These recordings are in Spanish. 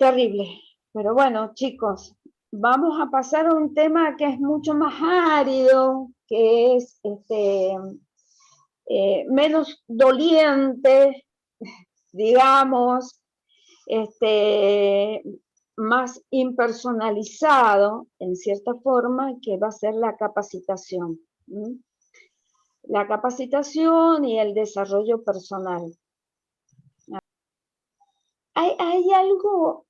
Terrible. Pero bueno, chicos, vamos a pasar a un tema que es mucho más árido, que es menos doliente, digamos, este, más impersonalizado, en cierta forma, que va a ser la capacitación. ¿Mm? La capacitación y el desarrollo personal. Hay algo,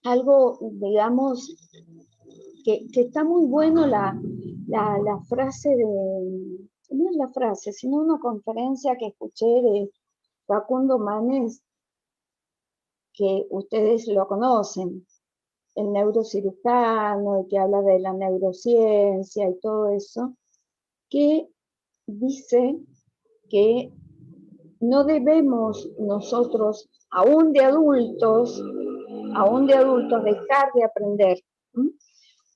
algo, digamos, que está muy bueno la frase de, no es la frase, sino una conferencia que escuché de Facundo Manes, que ustedes lo conocen, el neurocirujano, que habla de la neurociencia y todo eso, que dice que no debemos nosotros, aún de adultos, dejar de aprender,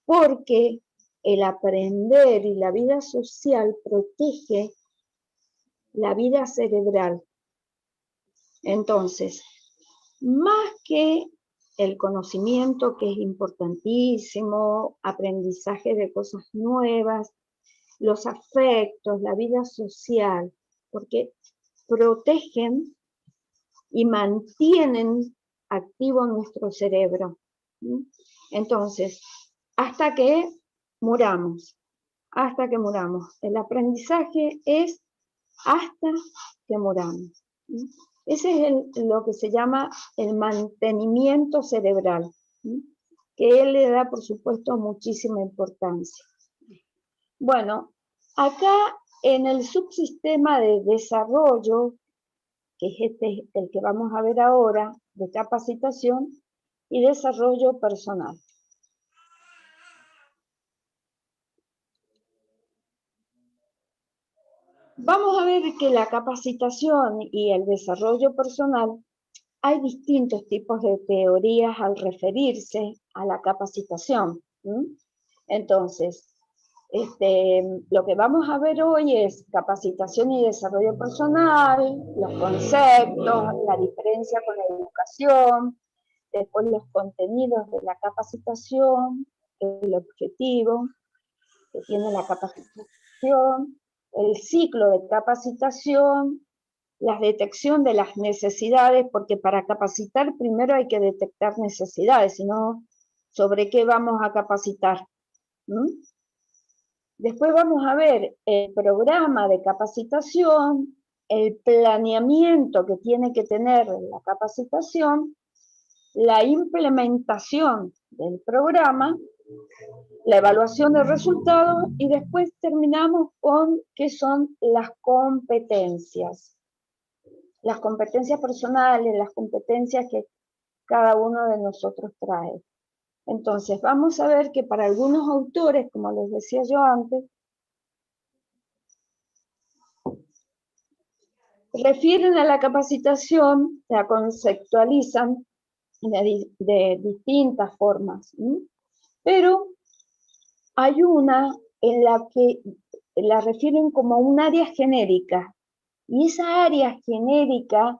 porque el aprender y la vida social protege la vida cerebral. Entonces, más que el conocimiento, que es importantísimo, aprendizaje de cosas nuevas, los afectos, la vida social, porque protegen y mantienen activo nuestro cerebro. Entonces, hasta que muramos. El aprendizaje es hasta que muramos. Ese es lo que se llama el mantenimiento cerebral, que él le da, por supuesto, muchísima importancia. Bueno, acá en el subsistema de desarrollo, que es el que vamos a ver ahora, de capacitación y desarrollo personal. Vamos a ver que la capacitación y el desarrollo personal, hay distintos tipos de teorías al referirse a la capacitación. Entonces, lo que vamos a ver hoy es capacitación y desarrollo personal, los conceptos, la diferencia con la educación, después los contenidos de la capacitación, el objetivo que tiene la capacitación, el ciclo de capacitación, la detección de las necesidades, porque para capacitar primero hay que detectar necesidades, sino sobre qué vamos a capacitar. Después vamos a ver el programa de capacitación, el planeamiento que tiene que tener la capacitación, la implementación del programa, la evaluación de resultados y después terminamos con qué son las competencias. Las competencias personales, las competencias que cada uno de nosotros trae. Entonces, vamos a ver que para algunos autores, como les decía yo antes, refieren a la capacitación, la conceptualizan de distintas formas, pero hay una en la que la refieren como un área genérica, y esa área genérica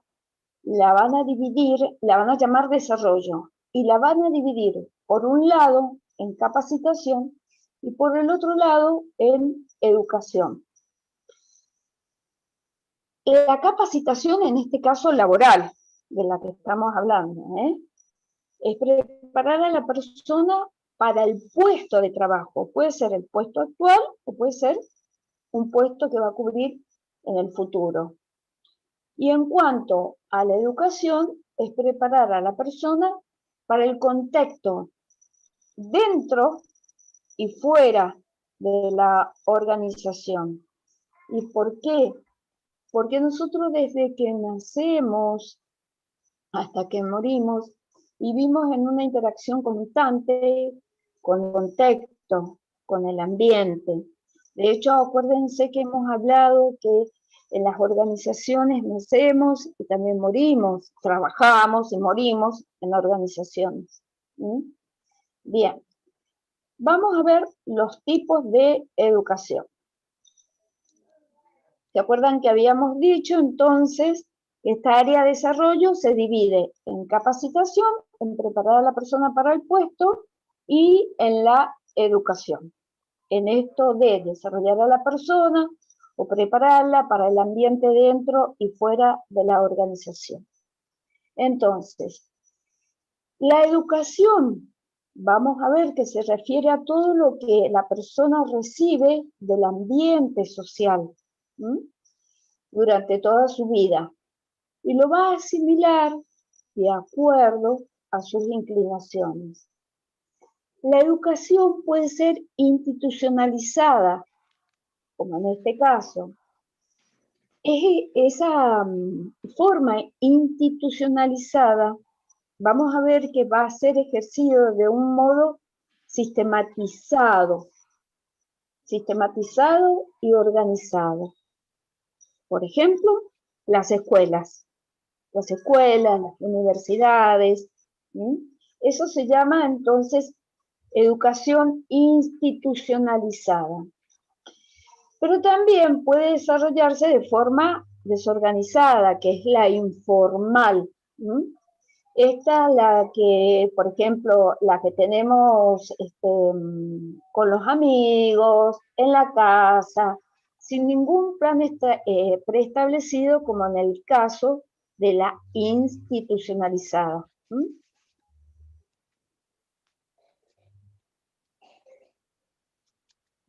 la van a dividir, la van a llamar desarrollo, y la van a dividir por un lado en capacitación y por el otro lado en educación. La capacitación, en este caso laboral, de la que estamos hablando, es preparar a la persona para el puesto de trabajo. Puede ser el puesto actual o puede ser un puesto que va a cubrir en el futuro. Y en cuanto a la educación, es preparar a la persona para el contexto dentro y fuera de la organización. ¿Y por qué? Porque nosotros desde que nacemos hasta que morimos, vivimos en una interacción constante con el contexto, con el ambiente. De hecho, acuérdense que hemos hablado que en las organizaciones nacemos y también morimos, trabajamos y morimos en organizaciones. Bien, vamos a ver los tipos de educación. ¿Se acuerdan que habíamos dicho entonces Esta área de desarrollo se divide en capacitación, en preparar a la persona para el puesto y en la educación. En esto de desarrollar a la persona o prepararla para el ambiente dentro y fuera de la organización. Entonces, la educación, vamos a ver que se refiere a todo lo que la persona recibe del ambiente social durante toda su vida y lo va a asimilar de acuerdo a sus inclinaciones. La educación puede ser institucionalizada, como en este caso. Esa forma institucionalizada, vamos a ver que va a ser ejercido de un modo sistematizado y organizado. Por ejemplo, las escuelas, las universidades. Eso se llama entonces educación institucionalizada. Pero también puede desarrollarse de forma desorganizada, que es la informal. Esta es la que, por ejemplo, la que tenemos con los amigos, en la casa, sin ningún plan preestablecido, como en el caso de la institucionalizada.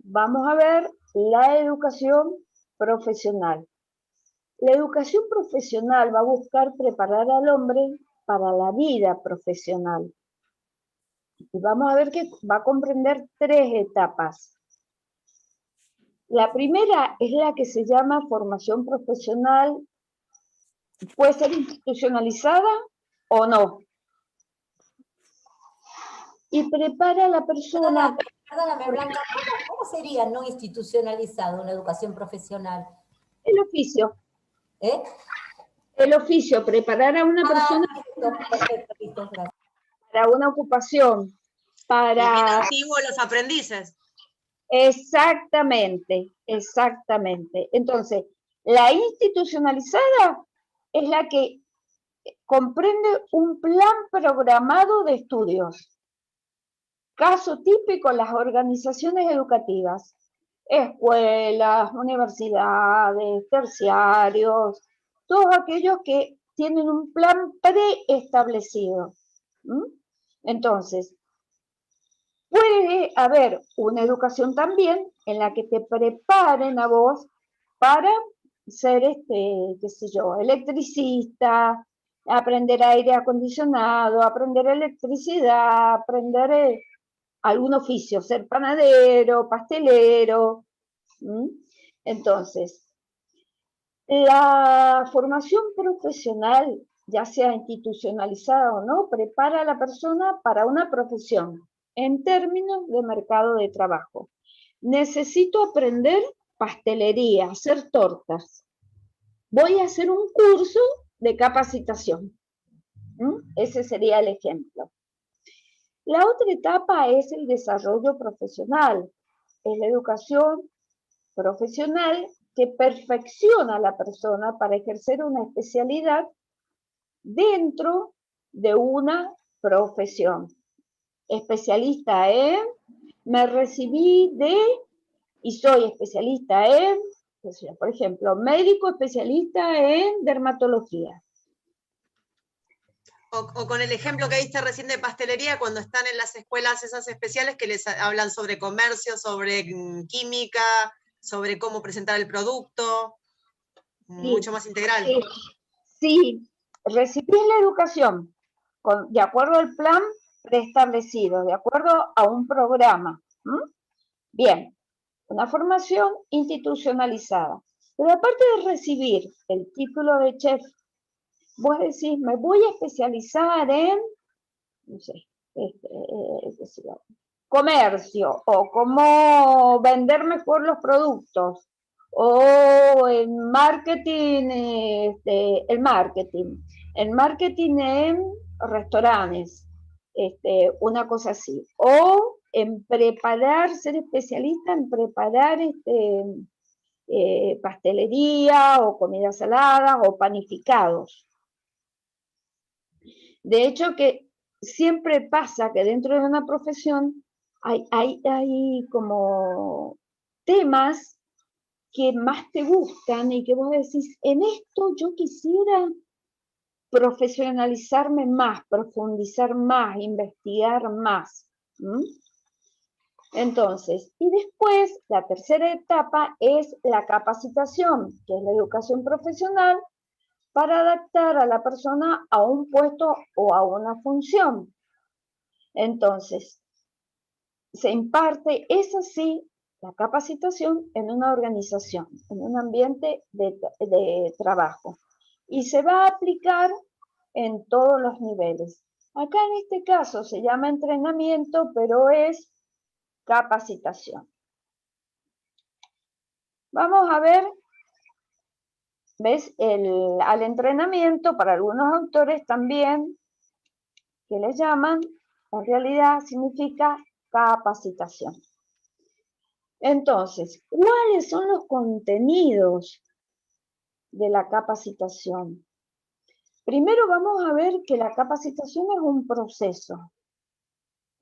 Vamos a ver la educación profesional. La educación profesional va a buscar preparar al hombre para la vida profesional. Y vamos a ver que va a comprender 3 etapas. La primera es la que se llama formación profesional. Puede ser institucionalizada o no. Y prepara a la persona... Perdóname, Blanca, ¿cómo sería no institucionalizado una educación profesional? El oficio. ¿Eh? El oficio, preparar a una persona Perfecto, para una ocupación, para... Y bien antiguo los aprendices. Exactamente, exactamente. Entonces, la institucionalizada es la que comprende un plan programado de estudios. Caso típico, las organizaciones educativas, escuelas, universidades, terciarios, todos aquellos que tienen un plan preestablecido. Entonces, puede haber una educación también en la que te preparen a vos para ser, qué sé yo, electricista, aprender aire acondicionado, aprender electricidad, aprender algún oficio, ser panadero, pastelero. Entonces, la formación profesional, ya sea institucionalizada o no, prepara a la persona para una profesión en términos de mercado de trabajo. Necesito aprender pastelería, hacer tortas. Voy a hacer un curso de capacitación. Ese sería el ejemplo. La otra etapa es el desarrollo profesional, es la educación profesional que perfecciona a la persona para ejercer una especialidad dentro de una profesión. Especialista en, me recibí de y soy especialista en, por ejemplo, médico especialista en dermatología. O con el ejemplo que diste recién de pastelería, cuando están en las escuelas esas especiales que les hablan sobre comercio, sobre química, sobre cómo presentar el producto, sí, mucho más integral. Sí, recibís la educación de acuerdo al plan preestablecido, de acuerdo a un programa. Bien, una formación institucionalizada. Pero aparte de recibir el título de chef, vos decís, me voy a especializar en, no sé, comercio, o cómo vender mejor los productos, o en marketing, el marketing en restaurantes, una cosa así, o en preparar, ser especialista en preparar pastelería o comidas saladas o panificados. De hecho que siempre pasa que dentro de una profesión hay como temas que más te gustan y que vos decís, en esto yo quisiera profesionalizarme más, profundizar más, investigar más. Entonces, y después la tercera etapa es la capacitación, que es la educación profesional para adaptar a la persona a un puesto o a una función. Entonces, se imparte, es así, la capacitación en una organización, en un ambiente de trabajo. Y se va a aplicar en todos los niveles. Acá en este caso se llama entrenamiento, pero es capacitación. Vamos a ver, ¿ves? Al entrenamiento, para algunos autores también, que le llaman, en realidad significa capacitación. Entonces, ¿cuáles son los contenidos de la capacitación? Primero vamos a ver que la capacitación es un proceso.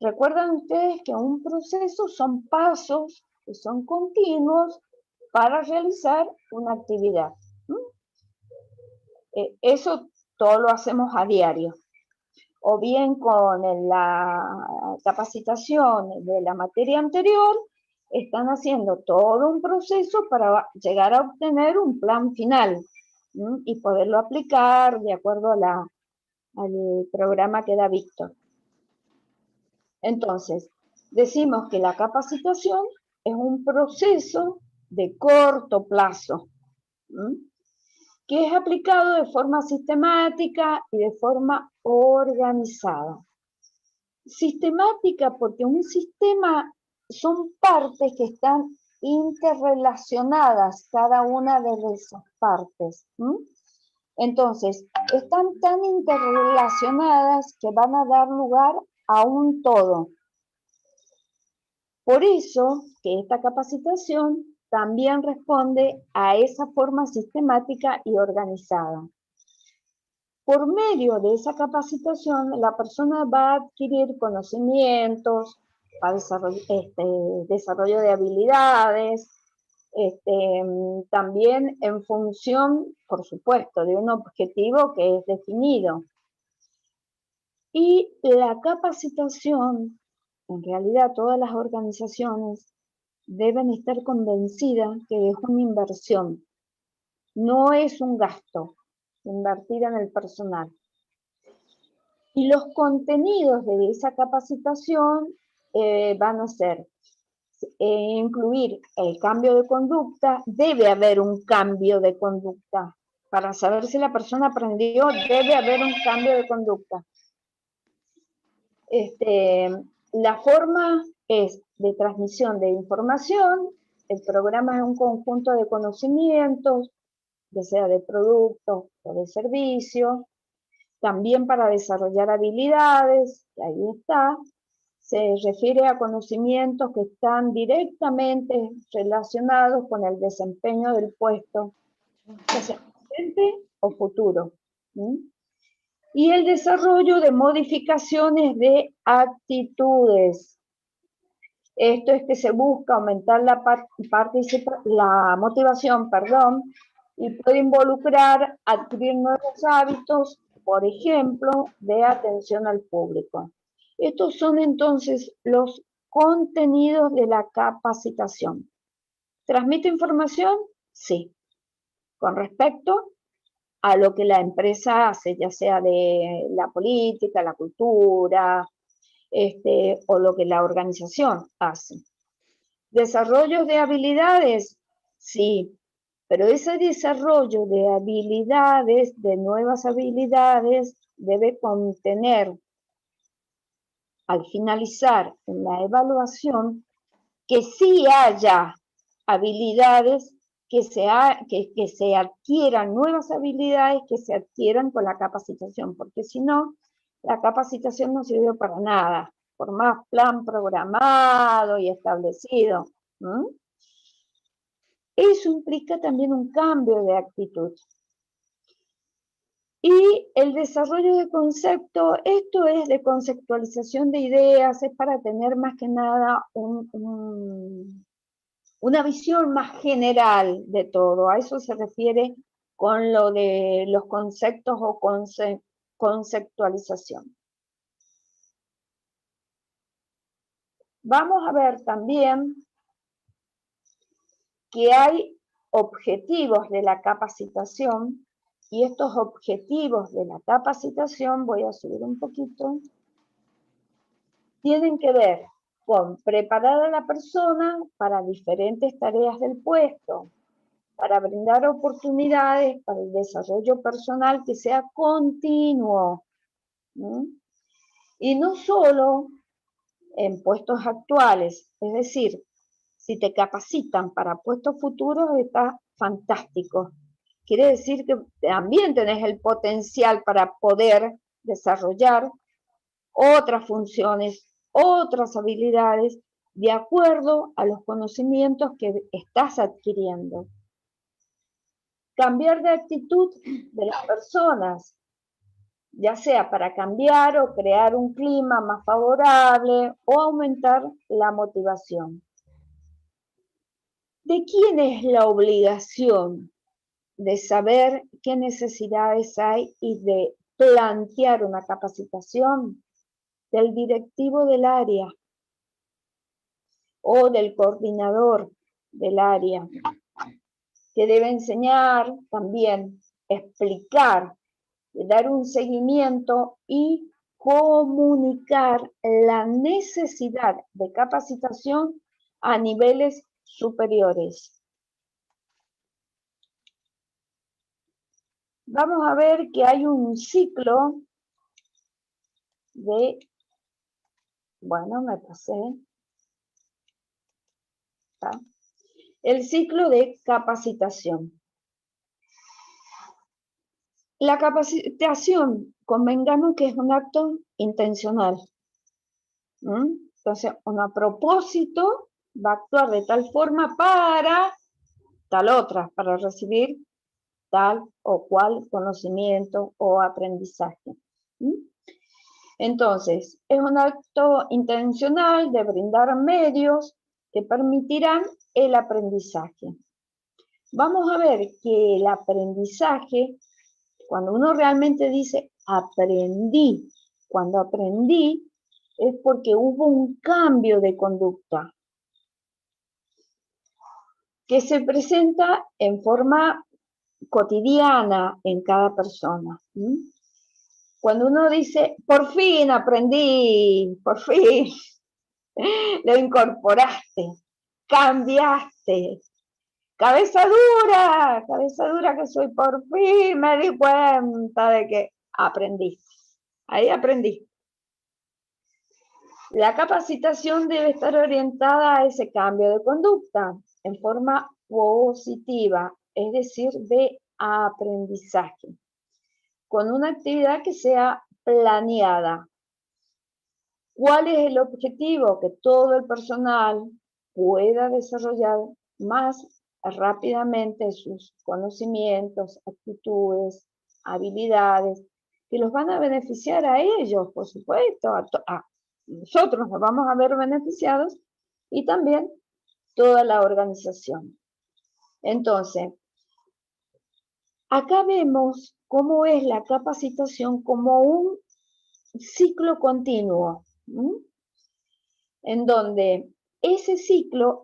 Recuerdan ustedes que un proceso son pasos que son continuos para realizar una actividad. Eso todo lo hacemos a diario. O bien con la capacitación de la materia anterior, están haciendo todo un proceso para llegar a obtener un plan final y poderlo aplicar de acuerdo a al programa que da Víctor. Entonces, decimos que la capacitación es un proceso de corto plazo, que es aplicado de forma sistemática y de forma organizada. Sistemática porque un sistema son partes que están interrelacionadas, cada una de esas partes. Entonces, están tan interrelacionadas que van a dar lugar a un todo. Por eso que esta capacitación también responde a esa forma sistemática y organizada. Por medio de esa capacitación, la persona va a adquirir conocimientos, va a desarrollo de habilidades, también en función, por supuesto, de un objetivo que es definido. Y la capacitación, en realidad todas las organizaciones deben estar convencidas que es una inversión, no es un gasto, invertir en el personal. Y los contenidos de esa capacitación van a ser incluir el cambio de conducta, debe haber un cambio de conducta. Para saber si la persona aprendió, debe haber un cambio de conducta. La forma es de transmisión de información, el programa es un conjunto de conocimientos, ya sea de productos o de servicios, también para desarrollar habilidades, que ahí está, se refiere a conocimientos que están directamente relacionados con el desempeño del puesto, ya sea presente o futuro. Y el desarrollo de modificaciones de actitudes. Esto es que se busca aumentar la motivación, y puede involucrar adquirir nuevos hábitos, por ejemplo, de atención al público. Estos son entonces los contenidos de la capacitación. ¿Transmite información? Sí. Con respecto a lo que la empresa hace, ya sea de la política, la cultura, o lo que la organización hace. ¿Desarrollos de habilidades? Sí, pero ese desarrollo de habilidades, de nuevas habilidades, debe contener, al finalizar la evaluación, que sí haya habilidades, que se adquieran nuevas habilidades, que se adquieran con la capacitación, porque si no, la capacitación no sirve para nada, por más plan programado y establecido. eso implica también un cambio de actitud. Y el desarrollo de concepto, esto es de conceptualización de ideas, es para tener más que nada una visión más general de todo. A eso se refiere con lo de los conceptos o conceptualización. Vamos a ver también que hay objetivos de la capacitación, y estos objetivos de la capacitación, voy a subir un poquito, tienen que ver con preparar a la persona para diferentes tareas del puesto, para brindar oportunidades para el desarrollo personal que sea continuo. Y no solo en puestos actuales, es decir, si te capacitan para puestos futuros está fantástico. Quiere decir que también tenés el potencial para poder desarrollar otras funciones, otras habilidades, de acuerdo a los conocimientos que estás adquiriendo. Cambiar de actitud de las personas, ya sea para cambiar o crear un clima más favorable o aumentar la motivación. ¿De quién es la obligación de saber qué necesidades hay y de plantear una capacitación? Del directivo del área o del coordinador del área, que debe enseñar también, explicar, dar un seguimiento y comunicar la necesidad de capacitación a niveles superiores. Vamos a ver que hay un ciclo de, bueno, me pasé, ¿está? El ciclo de capacitación. La capacitación, convengamos que es un acto intencional. Entonces, uno a propósito va a actuar de tal forma para tal otra, para recibir tal o cual conocimiento o aprendizaje. Entonces, es un acto intencional de brindar medios que permitirán el aprendizaje. Vamos a ver que el aprendizaje, cuando uno realmente dice aprendí, cuando aprendí es porque hubo un cambio de conducta que se presenta en forma cotidiana en cada persona. Cuando uno dice, por fin aprendí, por fin, lo incorporaste, cambiaste. Cabeza dura que soy, por fin me di cuenta de que aprendí. Ahí aprendí. La capacitación debe estar orientada a ese cambio de conducta en forma positiva, es decir, de aprendizaje, con una actividad que sea planeada. ¿Cuál es el objetivo? Que todo el personal pueda desarrollar más rápidamente sus conocimientos, actitudes, habilidades, que los van a beneficiar a ellos, por supuesto, a nosotros nos vamos a ver beneficiados y también toda la organización. Entonces, acá vemos cómo es la capacitación como un ciclo continuo, en donde este ciclo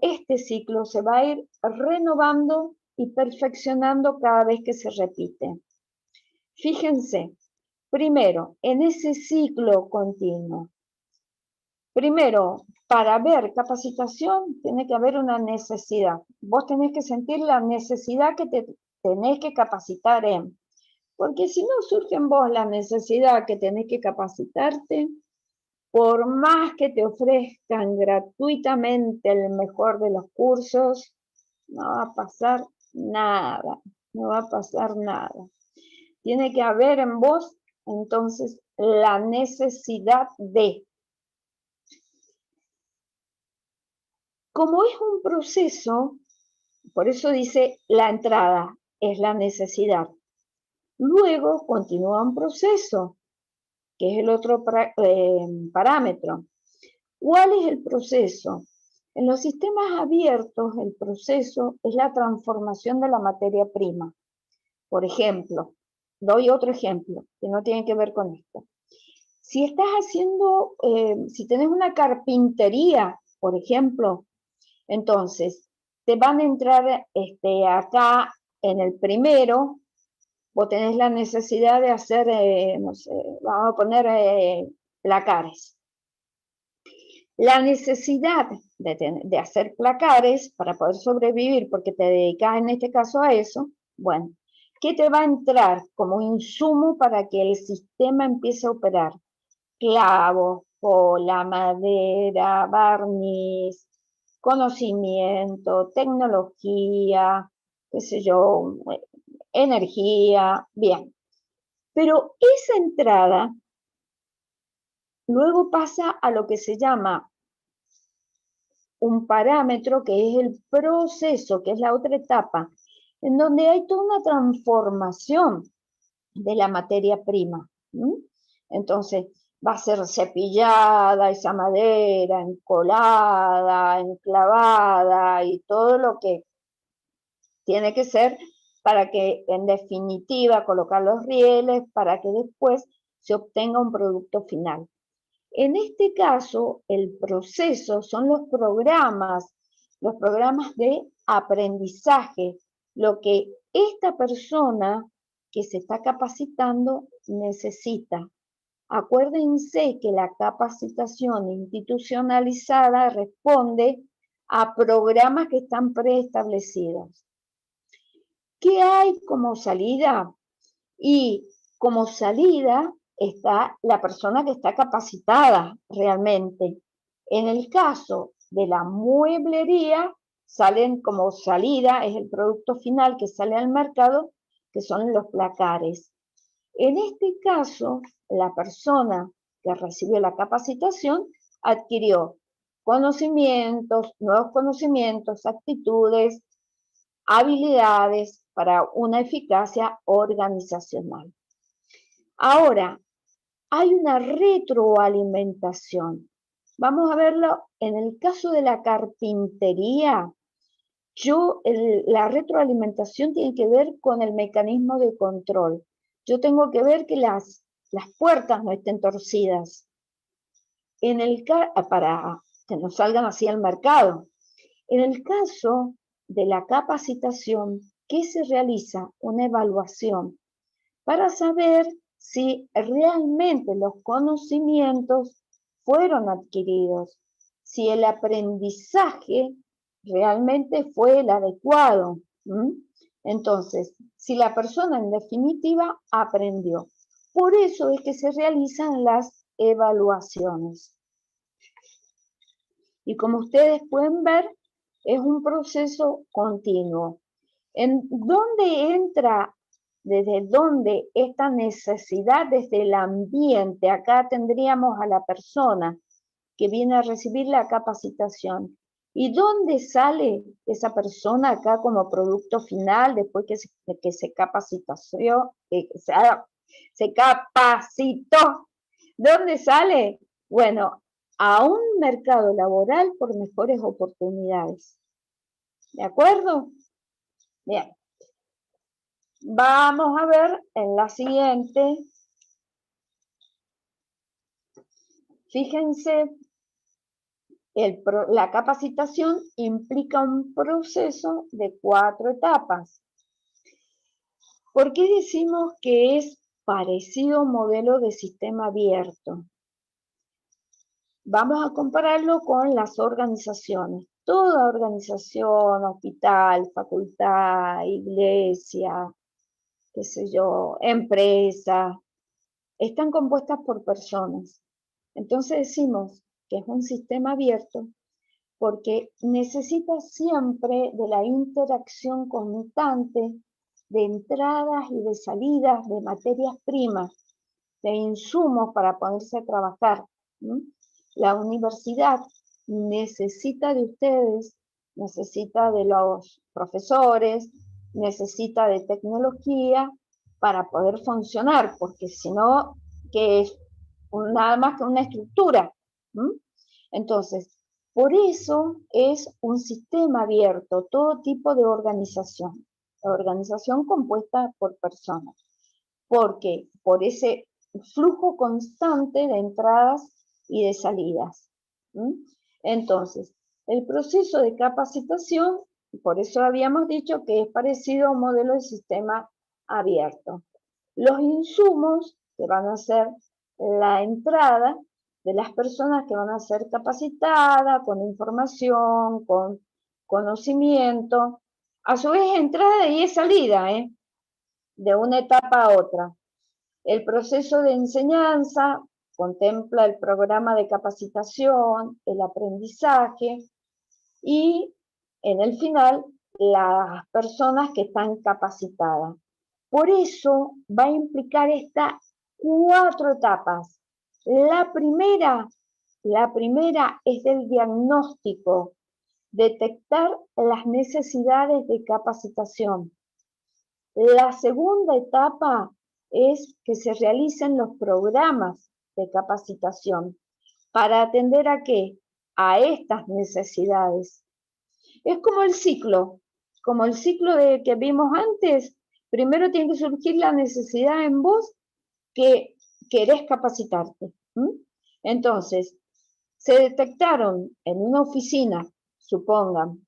se va a ir renovando y perfeccionando cada vez que se repite. Fíjense, primero, en ese ciclo continuo, primero, para ver capacitación tiene que haber una necesidad. Vos tenés que sentir la necesidad que te tenés que capacitar en. Porque si no surge en vos la necesidad que tenés que capacitarte, por más que te ofrezcan gratuitamente el mejor de los cursos, no va a pasar nada, no va a pasar nada. Tiene que haber en vos, entonces, la necesidad de. Como es un proceso Por eso dice la entrada, es la necesidad. Luego continúa un proceso, que es el otro parámetro. ¿Cuál es el proceso? En los sistemas abiertos, el proceso es la transformación de la materia prima. Por ejemplo, doy otro ejemplo que no tiene que ver con esto. Si estás haciendo, si tenés una carpintería, por ejemplo, entonces te van a entrar acá en el primero, vos tenés la necesidad de hacer, no sé, vamos a poner placares. La necesidad de hacer placares para poder sobrevivir, porque te dedicas en este caso a eso, bueno, ¿qué te va a entrar como insumo para que el sistema empiece a operar? Clavos, cola, madera, barniz, conocimiento, tecnología, qué sé yo, energía, bien. Pero esa entrada luego pasa a lo que se llama un parámetro, que es el proceso, que es la otra etapa, en donde hay toda una transformación de la materia prima. Entonces, va a ser cepillada esa madera, encolada, enclavada y todo lo que tiene que ser para que, en definitiva, colocar los rieles para que después se obtenga un producto final. En este caso, el proceso son los programas de aprendizaje, lo que esta persona que se está capacitando necesita. Acuérdense que la capacitación institucionalizada responde a programas que están preestablecidos. ¿Qué hay como salida? Y como salida está la persona que está capacitada realmente. En el caso de la mueblería, salen como salida, es el producto final que sale al mercado, que son los placares. En este caso, la persona que recibió la capacitación adquirió conocimientos, nuevos conocimientos, actitudes, habilidades para una eficacia organizacional. Ahora, hay una retroalimentación. Vamos a verlo en el caso de la carpintería. La retroalimentación tiene que ver con el mecanismo de control. Yo tengo que ver que las puertas no estén torcidas para que no salgan así al mercado. En el caso de la capacitación, ¿qué se realiza? Una evaluación para saber si realmente los conocimientos fueron adquiridos, si el aprendizaje realmente fue el adecuado. Entonces, si la persona en definitiva aprendió. Por eso es que se realizan las evaluaciones. Y como ustedes pueden ver, es un proceso continuo. ¿En dónde entra, desde dónde esta necesidad desde el ambiente? Acá tendríamos a la persona que viene a recibir la capacitación. ¿Y dónde sale esa persona acá como producto final después que se capacitó? ¿Dónde sale? Bueno, a un mercado laboral por mejores oportunidades. ¿De acuerdo? Bien. Vamos a ver en la siguiente. Fíjense, la capacitación implica un proceso de 4 etapas. ¿Por qué decimos que es parecido a un modelo de sistema abierto? Vamos a compararlo con las organizaciones. Toda organización, hospital, facultad, iglesia, qué sé yo, empresa, están compuestas por personas. Entonces decimos que es un sistema abierto porque necesita siempre de la interacción constante de entradas y de salidas de materias primas, de insumos para ponerse a trabajar. La universidad necesita de ustedes necesita de los profesores, necesita de tecnología para poder funcionar, porque si no, que es nada más que una estructura. Entonces, por eso es un sistema abierto, todo tipo de organización compuesta por personas, porque por ese flujo constante de entradas y de salidas. Entonces, el proceso de capacitación, por eso habíamos dicho que es parecido a un modelo de sistema abierto. Los insumos que van a ser la entrada de las personas que van a ser capacitadas con información, con conocimiento, a su vez entrada y salida, de una etapa a otra. El proceso de enseñanza contempla el programa de capacitación, el aprendizaje y en el final las personas que están capacitadas. Por eso va a implicar estas 4 etapas. La primera es del diagnóstico, detectar las necesidades de capacitación. La segunda etapa es que se realicen los programas de capacitación para atender ¿a qué? A estas necesidades. Es como el ciclo que vimos antes. Primero tiene que surgir la necesidad en vos que querés capacitarte. Entonces, se detectaron en una oficina, supongan,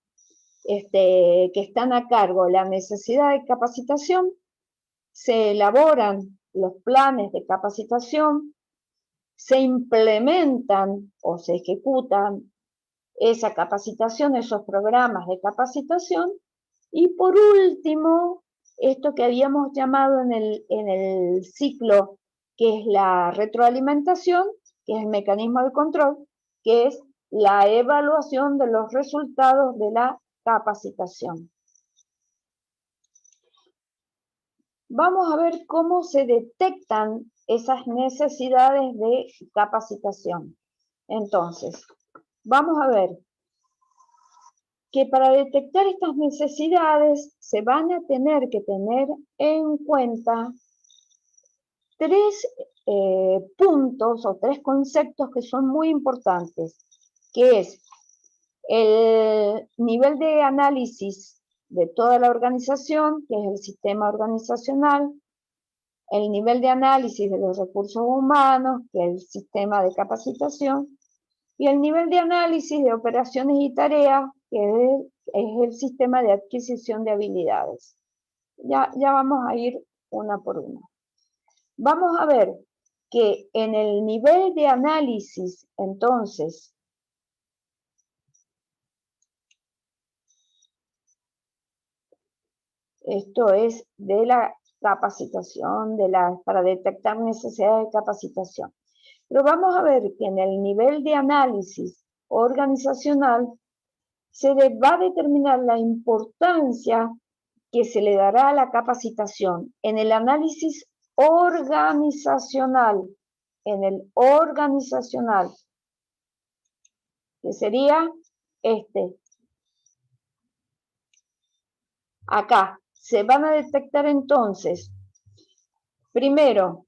que están a cargo la necesidad de capacitación, se elaboran los planes de capacitación, se implementan o se ejecutan esa capacitación, esos programas de capacitación, y por último, esto que habíamos llamado en el ciclo, que es la retroalimentación, que es el mecanismo de control, que es la evaluación de los resultados de la capacitación. Vamos a ver cómo se detectan esas necesidades de capacitación. Entonces, vamos a ver que para detectar estas necesidades se van a tener que tener en cuenta 3 puntos o 3 conceptos que son muy importantes, que es el nivel de análisis de toda la organización, que es el sistema organizacional, el nivel de análisis de los recursos humanos, que es el sistema de capacitación, y el nivel de análisis de operaciones y tareas, que es el sistema de adquisición de habilidades. Ya vamos a ir una por una. Vamos a ver que en el nivel de análisis, entonces, esto es de la capacitación, para detectar necesidades de capacitación. Pero vamos a ver que en el nivel de análisis organizacional se va a determinar la importancia que se le dará a la capacitación en el análisis organizacional, que sería acá. Se van a detectar entonces, primero,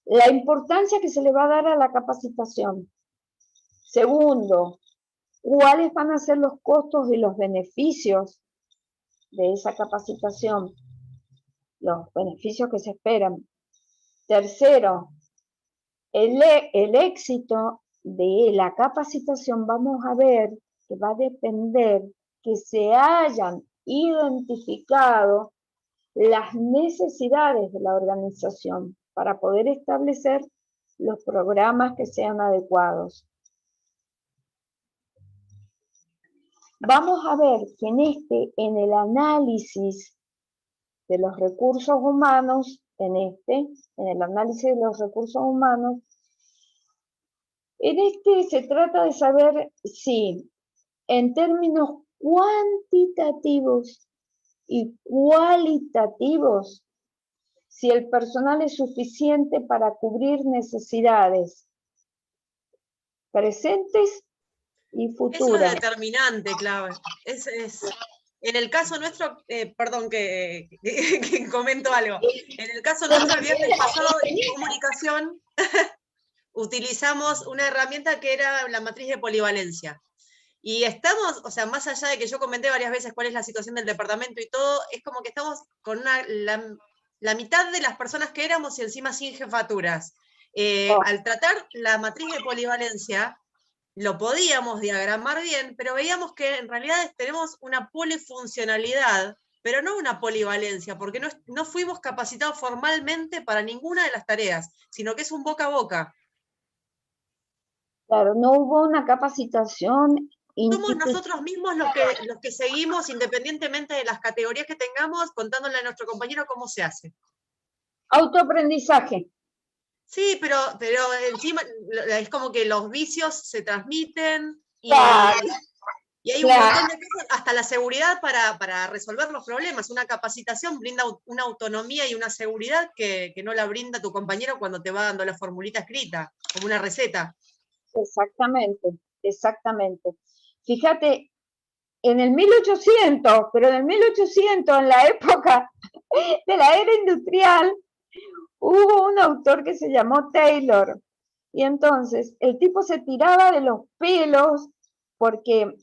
la importancia que se le va a dar a la capacitación. Segundo, cuáles van a ser los costos y los beneficios de esa capacitación, los beneficios que se esperan. Tercero, el éxito de la capacitación, vamos a ver que va a depender que se hayan identificado las necesidades de la organización para poder establecer los programas que sean adecuados. Vamos a ver que en el análisis de los recursos humanos, en el análisis de los recursos humanos, se trata de saber si en términos cuantitativos y cualitativos, si el personal es suficiente para cubrir necesidades presentes y Eso futura. es determinante, clave. En el caso nuestro, perdón que comento algo. En el caso nuestro, el viernes pasado, en comunicación, utilizamos una herramienta que era la matriz de polivalencia. Y estamos, o sea, más allá de que yo comenté varias veces cuál es la situación del departamento y todo, es como que estamos con la mitad de las personas que éramos y encima sin jefaturas. Al tratar la matriz de polivalencia, lo podíamos diagramar bien, pero veíamos que en realidad tenemos una polifuncionalidad, pero no una polivalencia, porque no fuimos capacitados formalmente para ninguna de las tareas, sino que es un boca a boca. Claro, no hubo una capacitación Somos nosotros mismos los que seguimos, independientemente de las categorías que tengamos, contándole a nuestro compañero cómo se hace. Autoaprendizaje. Sí, pero encima es como que los vicios se transmiten y, Claro, y hay un montón de cosas, hasta la seguridad para resolver los problemas. Una capacitación brinda una autonomía y una seguridad que no la brinda tu compañero cuando te va dando la formulita escrita, como una receta. exactamente, exactamente. Fíjate, en el 1800, pero en el 1800, en la época de la era industrial, hubo un autor que se llamó Taylor, y entonces el tipo se tiraba de los pelos porque,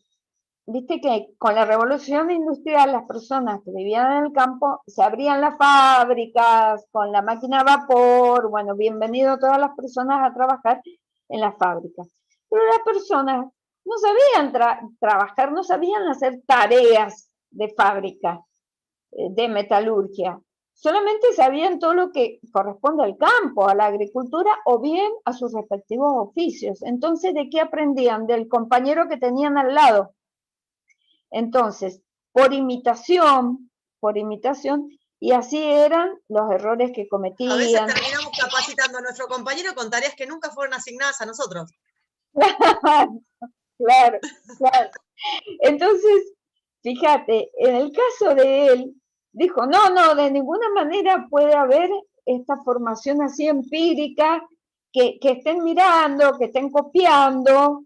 viste que con la revolución industrial las personas que vivían en el campo se abrían las fábricas con la máquina a vapor, bueno, bienvenido todas las personas a trabajar en las fábricas. Pero las personas no sabían trabajar, no sabían hacer tareas de fábrica, de metalurgia. Solamente sabían todo lo que corresponde al campo, a la agricultura o bien a sus respectivos oficios. Entonces, ¿de qué aprendían? Del compañero que tenían al lado. Entonces, por imitación, y así eran los errores que cometían. A veces terminamos capacitando a nuestro compañero con tareas que nunca fueron asignadas a nosotros. Claro, claro. Entonces, fíjate, en el caso de él, dijo, no, de ninguna manera puede haber esta formación así empírica, que estén mirando, que estén copiando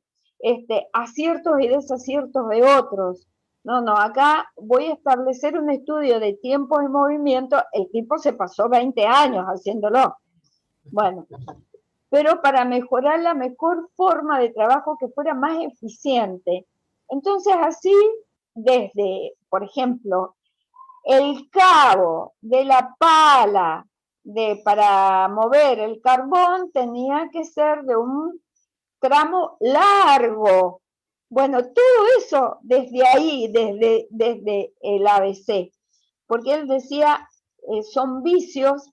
aciertos y desaciertos de otros. No, acá voy a establecer un estudio de tiempos y movimiento. El tipo se pasó 20 años haciéndolo. Bueno, pero para mejorar la mejor forma de trabajo que fuera más eficiente. Entonces así, desde, por ejemplo, el cabo de la pala para mover el carbón tenía que ser de un tramo largo. Bueno, todo eso desde ahí, desde el ABC, porque él decía, son vicios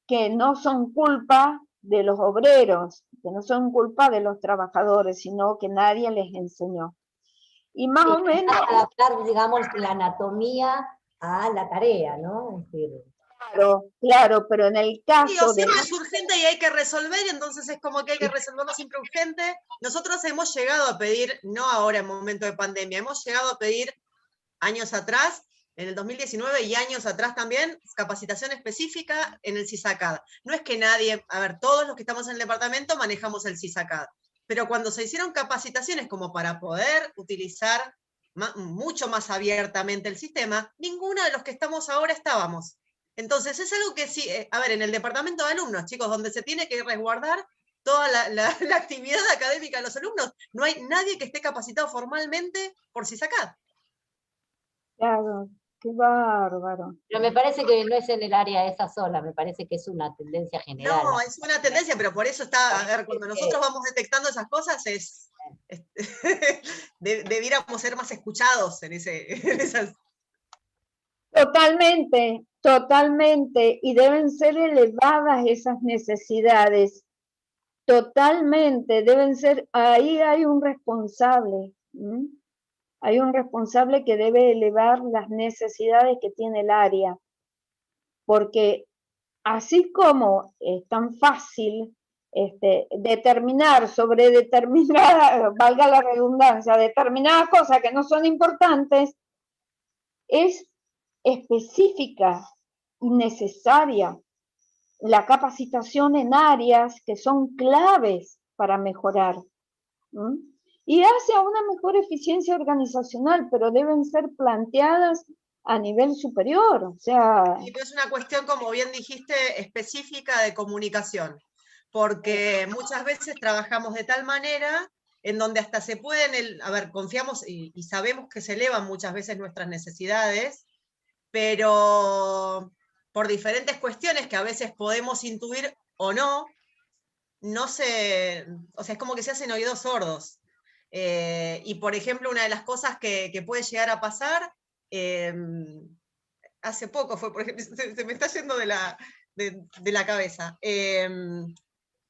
que no son culpa de los obreros, que no son culpa de los trabajadores, sino que nadie les enseñó. Y más o menos... Adaptar, digamos, la anatomía a la tarea, ¿no? Es decir, Claro, pero en el caso sí, o siempre es urgente y hay que resolver, y entonces es como que hay que resolverlo siempre urgente. Nosotros hemos llegado a pedir, no ahora en momento de pandemia, hemos llegado a pedir años atrás, en el 2019 y años atrás también, capacitación específica en el CISACAD. No es que nadie, a ver, todos los que estamos en el departamento manejamos el CISACAD, pero cuando se hicieron capacitaciones como para poder utilizar mucho más abiertamente el sistema, ninguno de los que estamos ahora estábamos. Entonces es algo que sí, a ver, en el departamento de alumnos, chicos, donde se tiene que resguardar toda la actividad académica de los alumnos, no hay nadie que esté capacitado formalmente por CISACAD. Claro, qué bárbaro. pero me parece que no es en el área esa sola, me parece que es una tendencia general. No, es una tendencia, pero por eso está, a ver, cuando nosotros vamos detectando esas cosas, debiéramos ser más escuchados en esas. Totalmente, totalmente, y deben ser elevadas esas necesidades, totalmente, deben ser, ahí hay un responsable, hay un responsable que debe elevar las necesidades que tiene el área, porque así como es tan fácil determinar sobre determinada, valga la redundancia, determinadas cosas que no son importantes, es específica y necesaria la capacitación en áreas que son claves para mejorar. y hacia una mejor eficiencia organizacional, pero deben ser planteadas a nivel superior, o sea... Y es una cuestión, como bien dijiste, específica de comunicación, porque muchas veces trabajamos de tal manera en donde hasta se pueden, a ver, confiamos y sabemos que se elevan muchas veces nuestras necesidades, pero por diferentes cuestiones que a veces podemos intuir o no, no se, o sea, es como que se hacen oídos sordos. Y por ejemplo, una de las cosas que puede llegar a pasar, hace poco fue, por ejemplo, se me está yendo de la cabeza.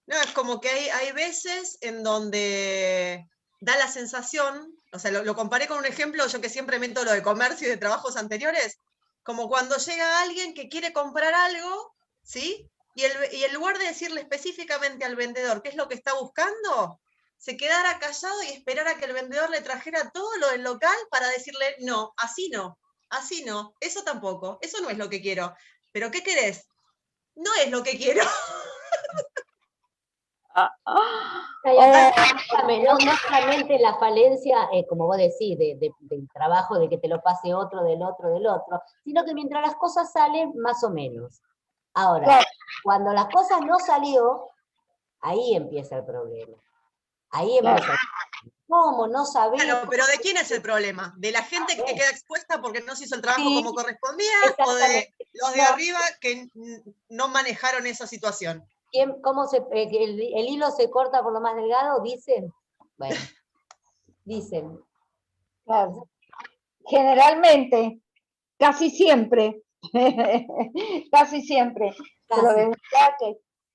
No, es como que hay veces en donde da la sensación, o sea, lo comparé con un ejemplo, yo que siempre meto lo de comercio y de trabajos anteriores, como cuando llega alguien que quiere comprar algo, ¿sí? Y en lugar de decirle específicamente al vendedor qué es lo que está buscando, se quedara callado y esperara que el vendedor le trajera todo lo del local para decirle, no, así no, eso tampoco, eso no es lo que quiero. ¿Pero qué querés? No es lo que quiero. No solamente la falencia, como vos decís, del trabajo, de que te lo pase otro, del otro, sino que mientras las cosas salen, más o menos. Ahora, cuando las cosas no salió, ahí empieza el problema. Ahí empieza el problema. ¿Cómo? No sabés. Claro, pero ¿de quién es el problema? ¿De la gente que queda expuesta porque no se hizo el trabajo Sí, como correspondía? ¿O de los de no, arriba que no manejaron esa situación? ¿cómo que el hilo se corta por lo más delgado? Dicen. Bueno, dicen. Claro. Generalmente, casi siempre, casi siempre, pero Casi. de verdad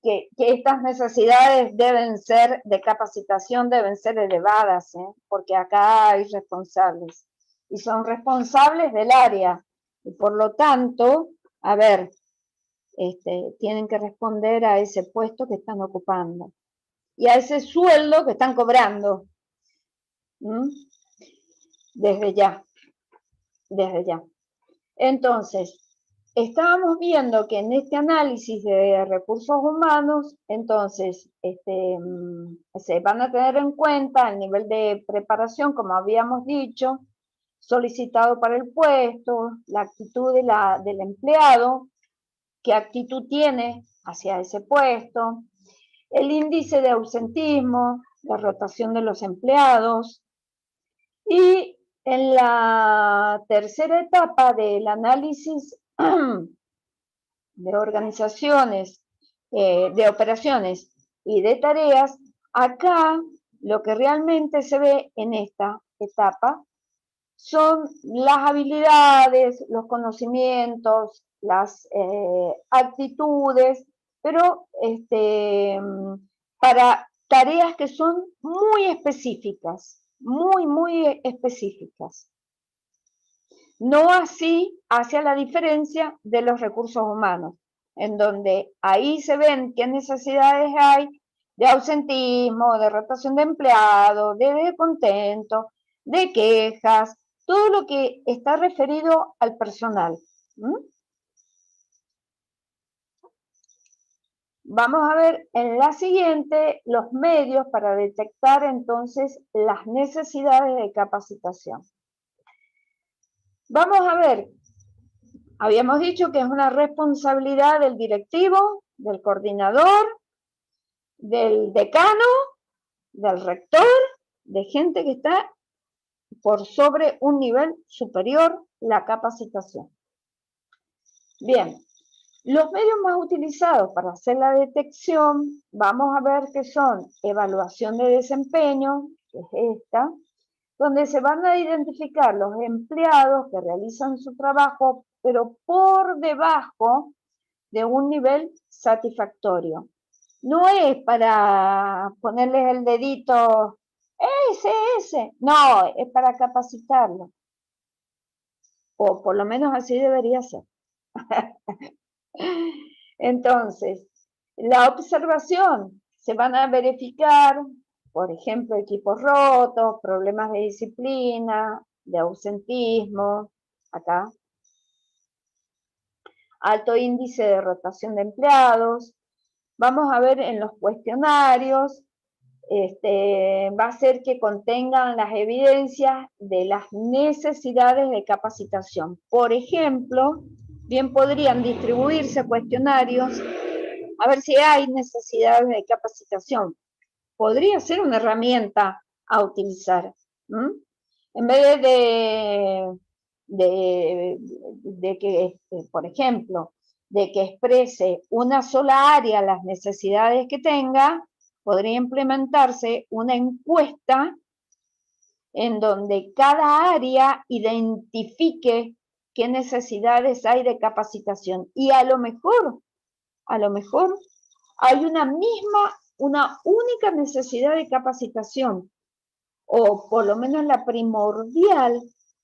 que estas necesidades deben ser de capacitación, deben ser elevadas, ¿eh? Porque acá hay responsables, y son responsables del área, y por lo tanto, a ver, tienen que responder a ese puesto que están ocupando, y a ese sueldo que están cobrando, ¿m? Desde ya, desde ya. Entonces, estábamos viendo que en este análisis de recursos humanos, entonces, se van a tener en cuenta el nivel de preparación, como habíamos dicho, solicitado para el puesto, la actitud del empleado, qué actitud tiene hacia ese puesto, el índice de ausentismo, la rotación de los empleados, y en la tercera etapa del análisis de organizaciones, de operaciones y de tareas, acá lo que realmente se ve en esta etapa son las habilidades, los conocimientos, las actitudes, pero para tareas que son muy específicas, muy específicas. No así hacia la diferencia de los recursos humanos, en donde ahí se ven qué necesidades hay de ausentismo, de rotación de empleados, de descontento, de quejas, todo lo que está referido al personal. Vamos a ver en la siguiente los medios para detectar entonces las necesidades de capacitación. Vamos a ver, habíamos dicho que es una responsabilidad del directivo, del coordinador, del decano, del rector, de gente que está por sobre un nivel superior la capacitación. Bien, los medios más utilizados para hacer la detección, vamos a ver que son evaluación de desempeño, que es esta, donde se van a identificar los empleados que realizan su trabajo, pero por debajo de un nivel satisfactorio. No es para ponerles el dedito, ese, no, es para capacitarlo. O por lo menos así debería ser. Entonces, la observación, se van a verificar, por ejemplo, equipos rotos, problemas de disciplina, de ausentismo, acá, alto índice de rotación de empleados. Vamos a ver en los cuestionarios va a ser que contengan las evidencias de las necesidades de capacitación. Por ejemplo, bien podrían distribuirse cuestionarios a ver si hay necesidades de capacitación. Podría ser una herramienta a utilizar. En vez de que, por ejemplo, de que exprese una sola área las necesidades que tenga, podría implementarse una encuesta en donde cada área identifique qué necesidades hay de capacitación. Y a lo mejor hay una única necesidad de capacitación, o por lo menos la primordial,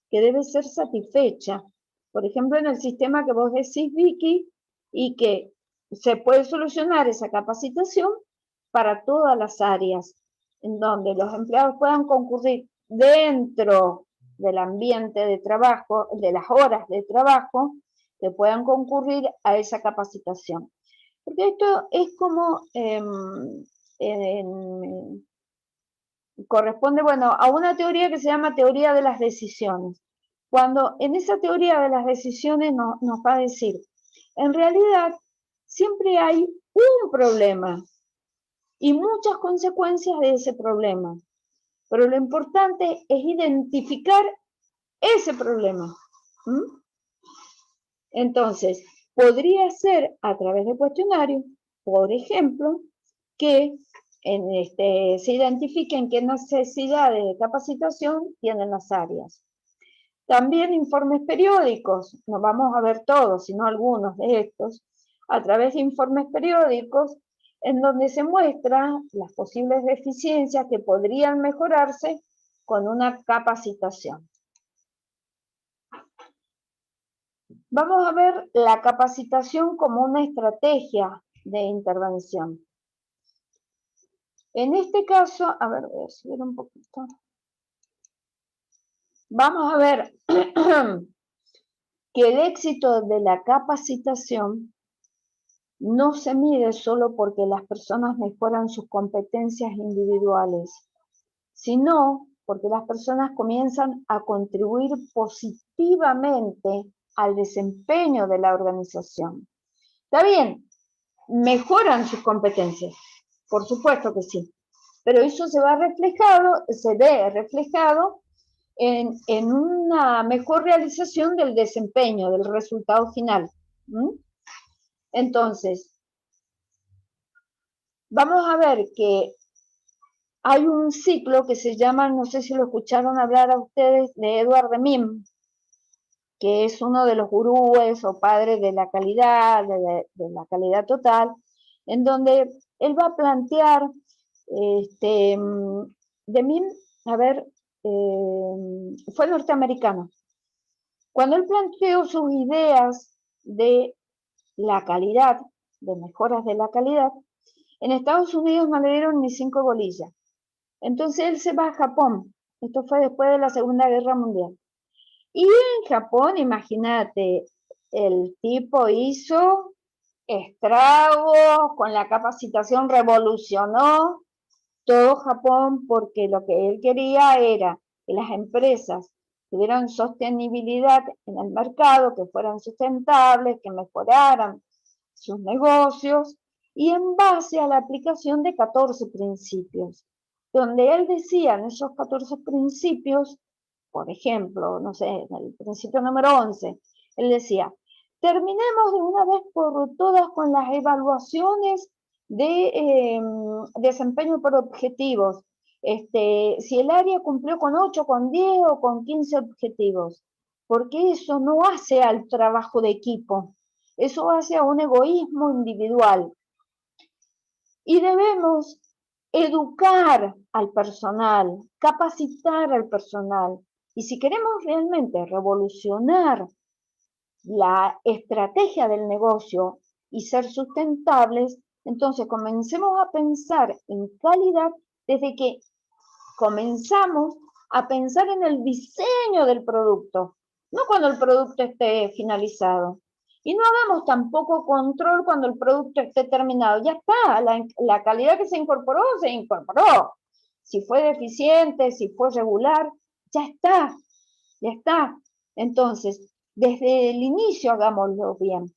que debe ser satisfecha. Por ejemplo, en el sistema que vos decís, Vicky, y que se puede solucionar esa capacitación para todas las áreas, en donde los empleados puedan concurrir dentro del ambiente de trabajo, de las horas de trabajo, que puedan concurrir a esa capacitación. Porque esto es como corresponde, bueno, a una teoría que se llama teoría de las decisiones. Cuando en esa teoría de las decisiones nos va a decir, en realidad siempre hay un problema y muchas consecuencias de ese problema, pero lo importante es identificar ese problema. Entonces, podría ser a través de cuestionarios, por ejemplo, que se identifiquen qué necesidades de capacitación tienen las áreas. También informes periódicos, no vamos a ver todos, sino algunos de estos, a través de informes periódicos en donde se muestran las posibles deficiencias que podrían mejorarse con una capacitación. Vamos a ver la capacitación como una estrategia de intervención. En este caso, a ver, voy a subir un poquito. Vamos a ver que el éxito de la capacitación no se mide solo porque las personas mejoran sus competencias individuales, sino porque las personas comienzan a contribuir positivamente al desempeño de la organización. Está bien, mejoran sus competencias, por supuesto que sí, pero eso se ve reflejado en una mejor realización del desempeño, del resultado final. Entonces, vamos a ver que hay un ciclo que se llama, no sé si lo escucharon hablar a ustedes, de Edward Deming, que es uno de los gurúes o padres de la calidad, de la calidad total, en donde él va a plantear, Deming, a ver, fue norteamericano. Cuando él planteó sus ideas de la calidad, de mejoras de la calidad, en Estados Unidos no le dieron ni 5 bolillas. Entonces él se va a Japón. Esto fue después de la Segunda Guerra Mundial. Y en Japón, imagínate, el tipo hizo estragos, con la capacitación revolucionó todo Japón, porque lo que él quería era que las empresas tuvieran sostenibilidad en el mercado, que fueran sustentables, que mejoraran sus negocios, y en base a la aplicación de 14 principios, donde él decía en esos 14 principios, por ejemplo, no sé, en el principio número 11, él decía, terminemos de una vez por todas con las evaluaciones de desempeño por objetivos. Si el área cumplió con 8, con 10 o con 15 objetivos, porque eso no hace al trabajo de equipo, eso hace a un egoísmo individual. Y debemos educar al personal, capacitar al personal. Y si queremos realmente revolucionar la estrategia del negocio y ser sustentables, entonces comencemos a pensar en calidad desde que comenzamos a pensar en el diseño del producto, no cuando el producto esté finalizado. Y no hagamos tampoco control cuando el producto esté terminado. Ya está, la calidad que se incorporó. Si fue deficiente, si fue regular, ya está, ya está. Entonces, desde el inicio hagámoslo bien.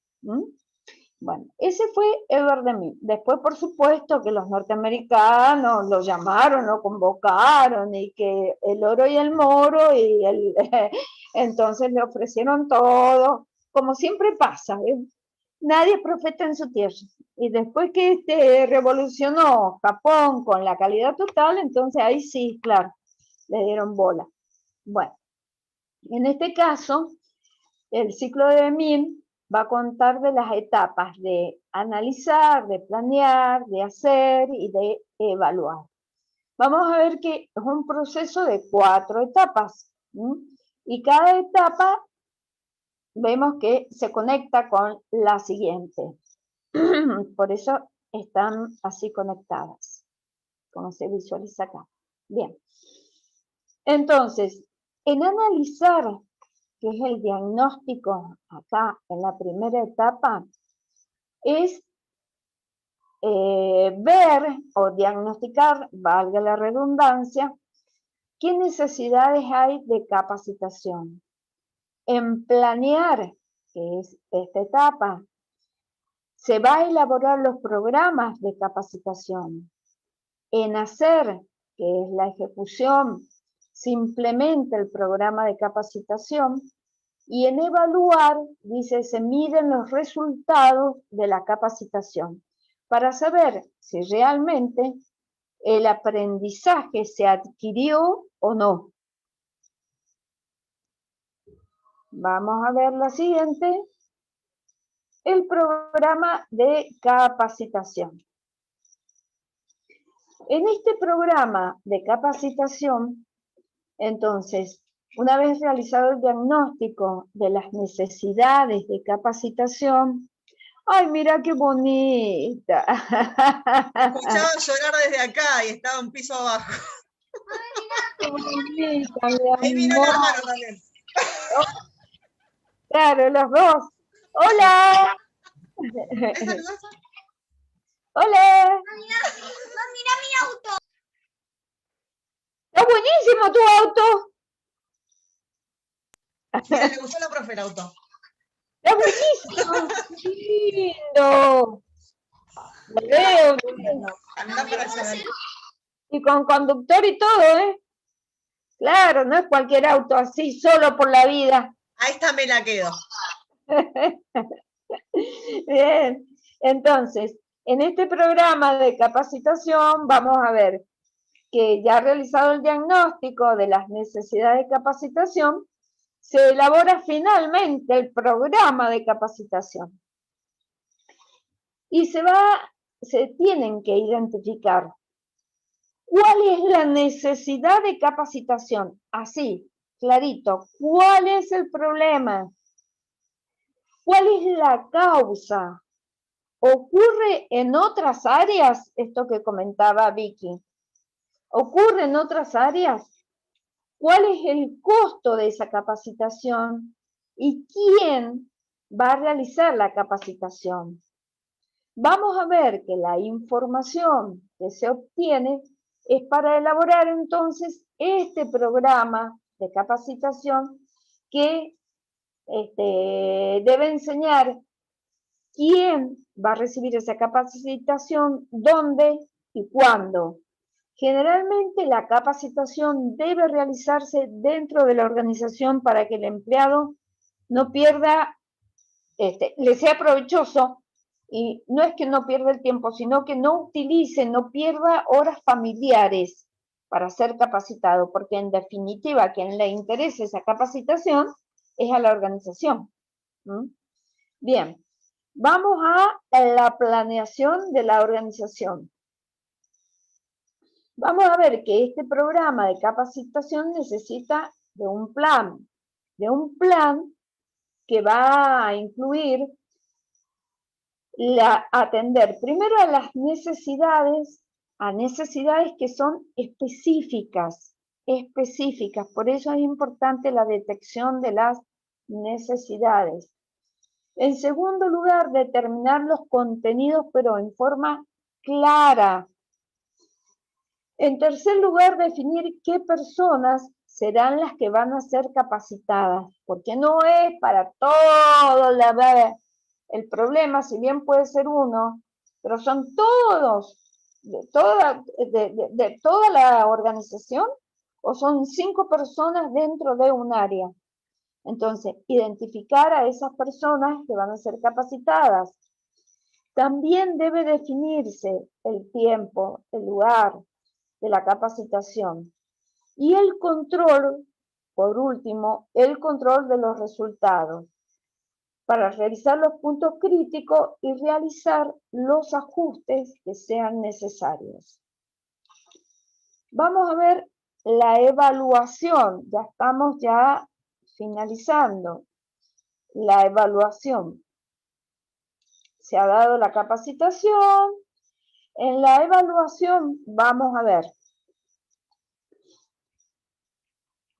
Bueno, ese fue Edward Deming. Después, por supuesto, que los norteamericanos lo llamaron, lo convocaron, y que el oro y el moro, entonces le ofrecieron todo, como siempre pasa, nadie es profeta en su tierra. Y después que revolucionó Japón con la calidad total, entonces ahí sí, claro, le dieron bola. Bueno, en este caso, el ciclo de Deming va a contar de las etapas de analizar, de planear, de hacer y de evaluar. Vamos a ver que es un proceso de 4 etapas, y cada etapa vemos que se conecta con la siguiente. Por eso están así conectadas, como se visualiza acá. Bien. Entonces, en analizar, que es el diagnóstico acá en la primera etapa, es ver o diagnosticar, valga la redundancia, qué necesidades hay de capacitación. En planear, que es esta etapa, se va a elaborar los programas de capacitación. En hacer, que es la ejecución, se implementa el programa de capacitación. Y en evaluar, dice, se miden los resultados de la capacitación para saber si realmente el aprendizaje se adquirió o no. Vamos a ver la siguiente. El programa de capacitación. En este programa de capacitación, entonces, una vez realizado el diagnóstico de las necesidades de capacitación, ¡ay, mira qué bonita! Escuchaba llorar desde acá y estaba un piso abajo. ¡Qué bonita, mi Ahí vino el amor! hermano también. Claro, los dos. ¡Hola! ¿Es saludosa? ¡Hola! Mira mi auto. ¡Está buenísimo tu auto! Mira, le gustó la profe el auto. ¡Está buenísimo! ¡Qué lindo! Lo veo. Anda para allá. Y con conductor y todo, ¿eh? Claro, no es cualquier auto así, solo por la vida. A esta me la quedo. Bien, entonces, en este programa de capacitación vamos a ver que ya realizado el diagnóstico de las necesidades de capacitación, se elabora finalmente el programa de capacitación. Y se tienen que identificar cuál es la necesidad de capacitación. Así, clarito, ¿cuál es el problema? ¿Cuál es la causa? ¿Ocurre en otras áreas esto que comentaba Vicky? ¿Ocurre en otras áreas? ¿Cuál es el costo de esa capacitación? ¿Y quién va a realizar la capacitación? Vamos a ver que la información que se obtiene es para elaborar entonces este programa de capacitación que debe enseñar quién va a recibir esa capacitación, dónde y cuándo. Generalmente la capacitación debe realizarse dentro de la organización para que el empleado no pierda, le sea provechoso, y no es que no pierda el tiempo, sino que no utilice, no pierda horas familiares para ser capacitado, porque en definitiva a quien le interese esa capacitación es a la organización. Bien, vamos a la planeación de la organización. Vamos a ver que este programa de capacitación necesita de un plan que va a incluir atender primero a las necesidades, que son específicas, por eso es importante la detección de las necesidades. En segundo lugar, determinar los contenidos, pero en forma clara. En tercer lugar, definir qué personas serán las que van a ser capacitadas, porque no es para todo el problema, si bien puede ser uno, pero son todos, de toda la organización, o son 5 personas dentro de un área. Entonces, identificar a esas personas que van a ser capacitadas. También debe definirse el tiempo, el lugar de la capacitación. Y el control, por último, el control de los resultados, para revisar los puntos críticos y realizar los ajustes que sean necesarios. Vamos a ver la evaluación, ya estamos finalizando. La evaluación. Se ha dado la capacitación. En la evaluación vamos a ver.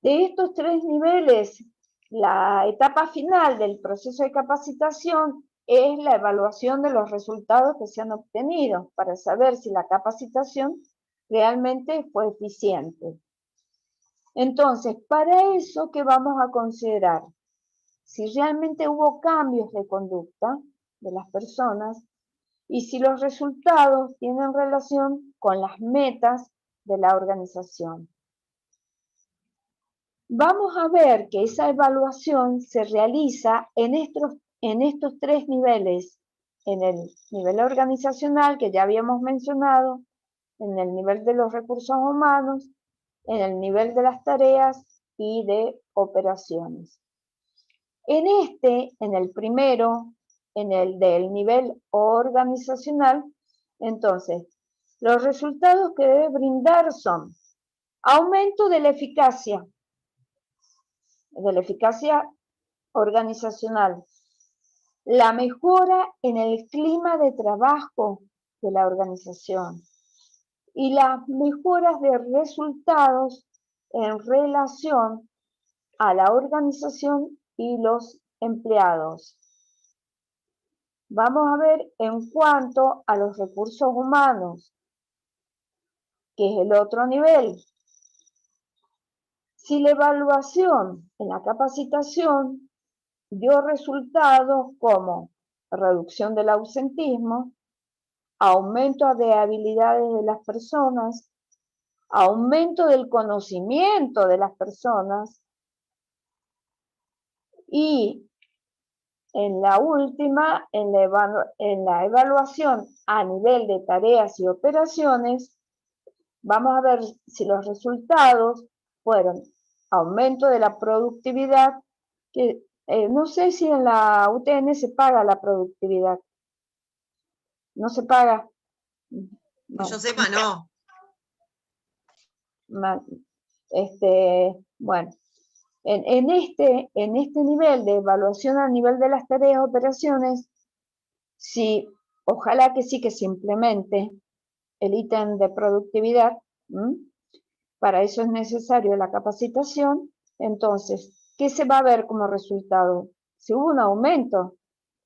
De estos 3 niveles, la etapa final del proceso de capacitación es la evaluación de los resultados que se han obtenido para saber si la capacitación realmente fue eficiente. Entonces, para eso, ¿qué vamos a considerar? Si realmente hubo cambios de conducta de las personas y si los resultados tienen relación con las metas de la organización. Vamos a ver que esa evaluación se realiza en estos 3 niveles, en el nivel organizacional que ya habíamos mencionado, en el nivel de los recursos humanos, en el nivel de las tareas y de operaciones. En el primero, en el del nivel organizacional, entonces, los resultados que debe brindar son aumento de la eficacia organizacional, la mejora en el clima de trabajo de la organización y las mejoras de resultados en relación a la organización y los empleados. Vamos a ver en cuanto a los recursos humanos, que es el otro nivel. Si la evaluación en la capacitación dio resultados como reducción del ausentismo, aumento de habilidades de las personas, aumento del conocimiento de las personas y en la última, en la evaluación a nivel de tareas y operaciones, vamos a ver si los resultados fueron aumento de la productividad, que no sé si en la UTN se paga la productividad. ¿No se paga? Que yo sepa, no. Bueno, en este nivel de evaluación a nivel de las tareas y operaciones, sí, ojalá que sí que se implemente el ítem de productividad. Para eso es necesario la capacitación. Entonces, ¿qué se va a ver como resultado? Si hubo un aumento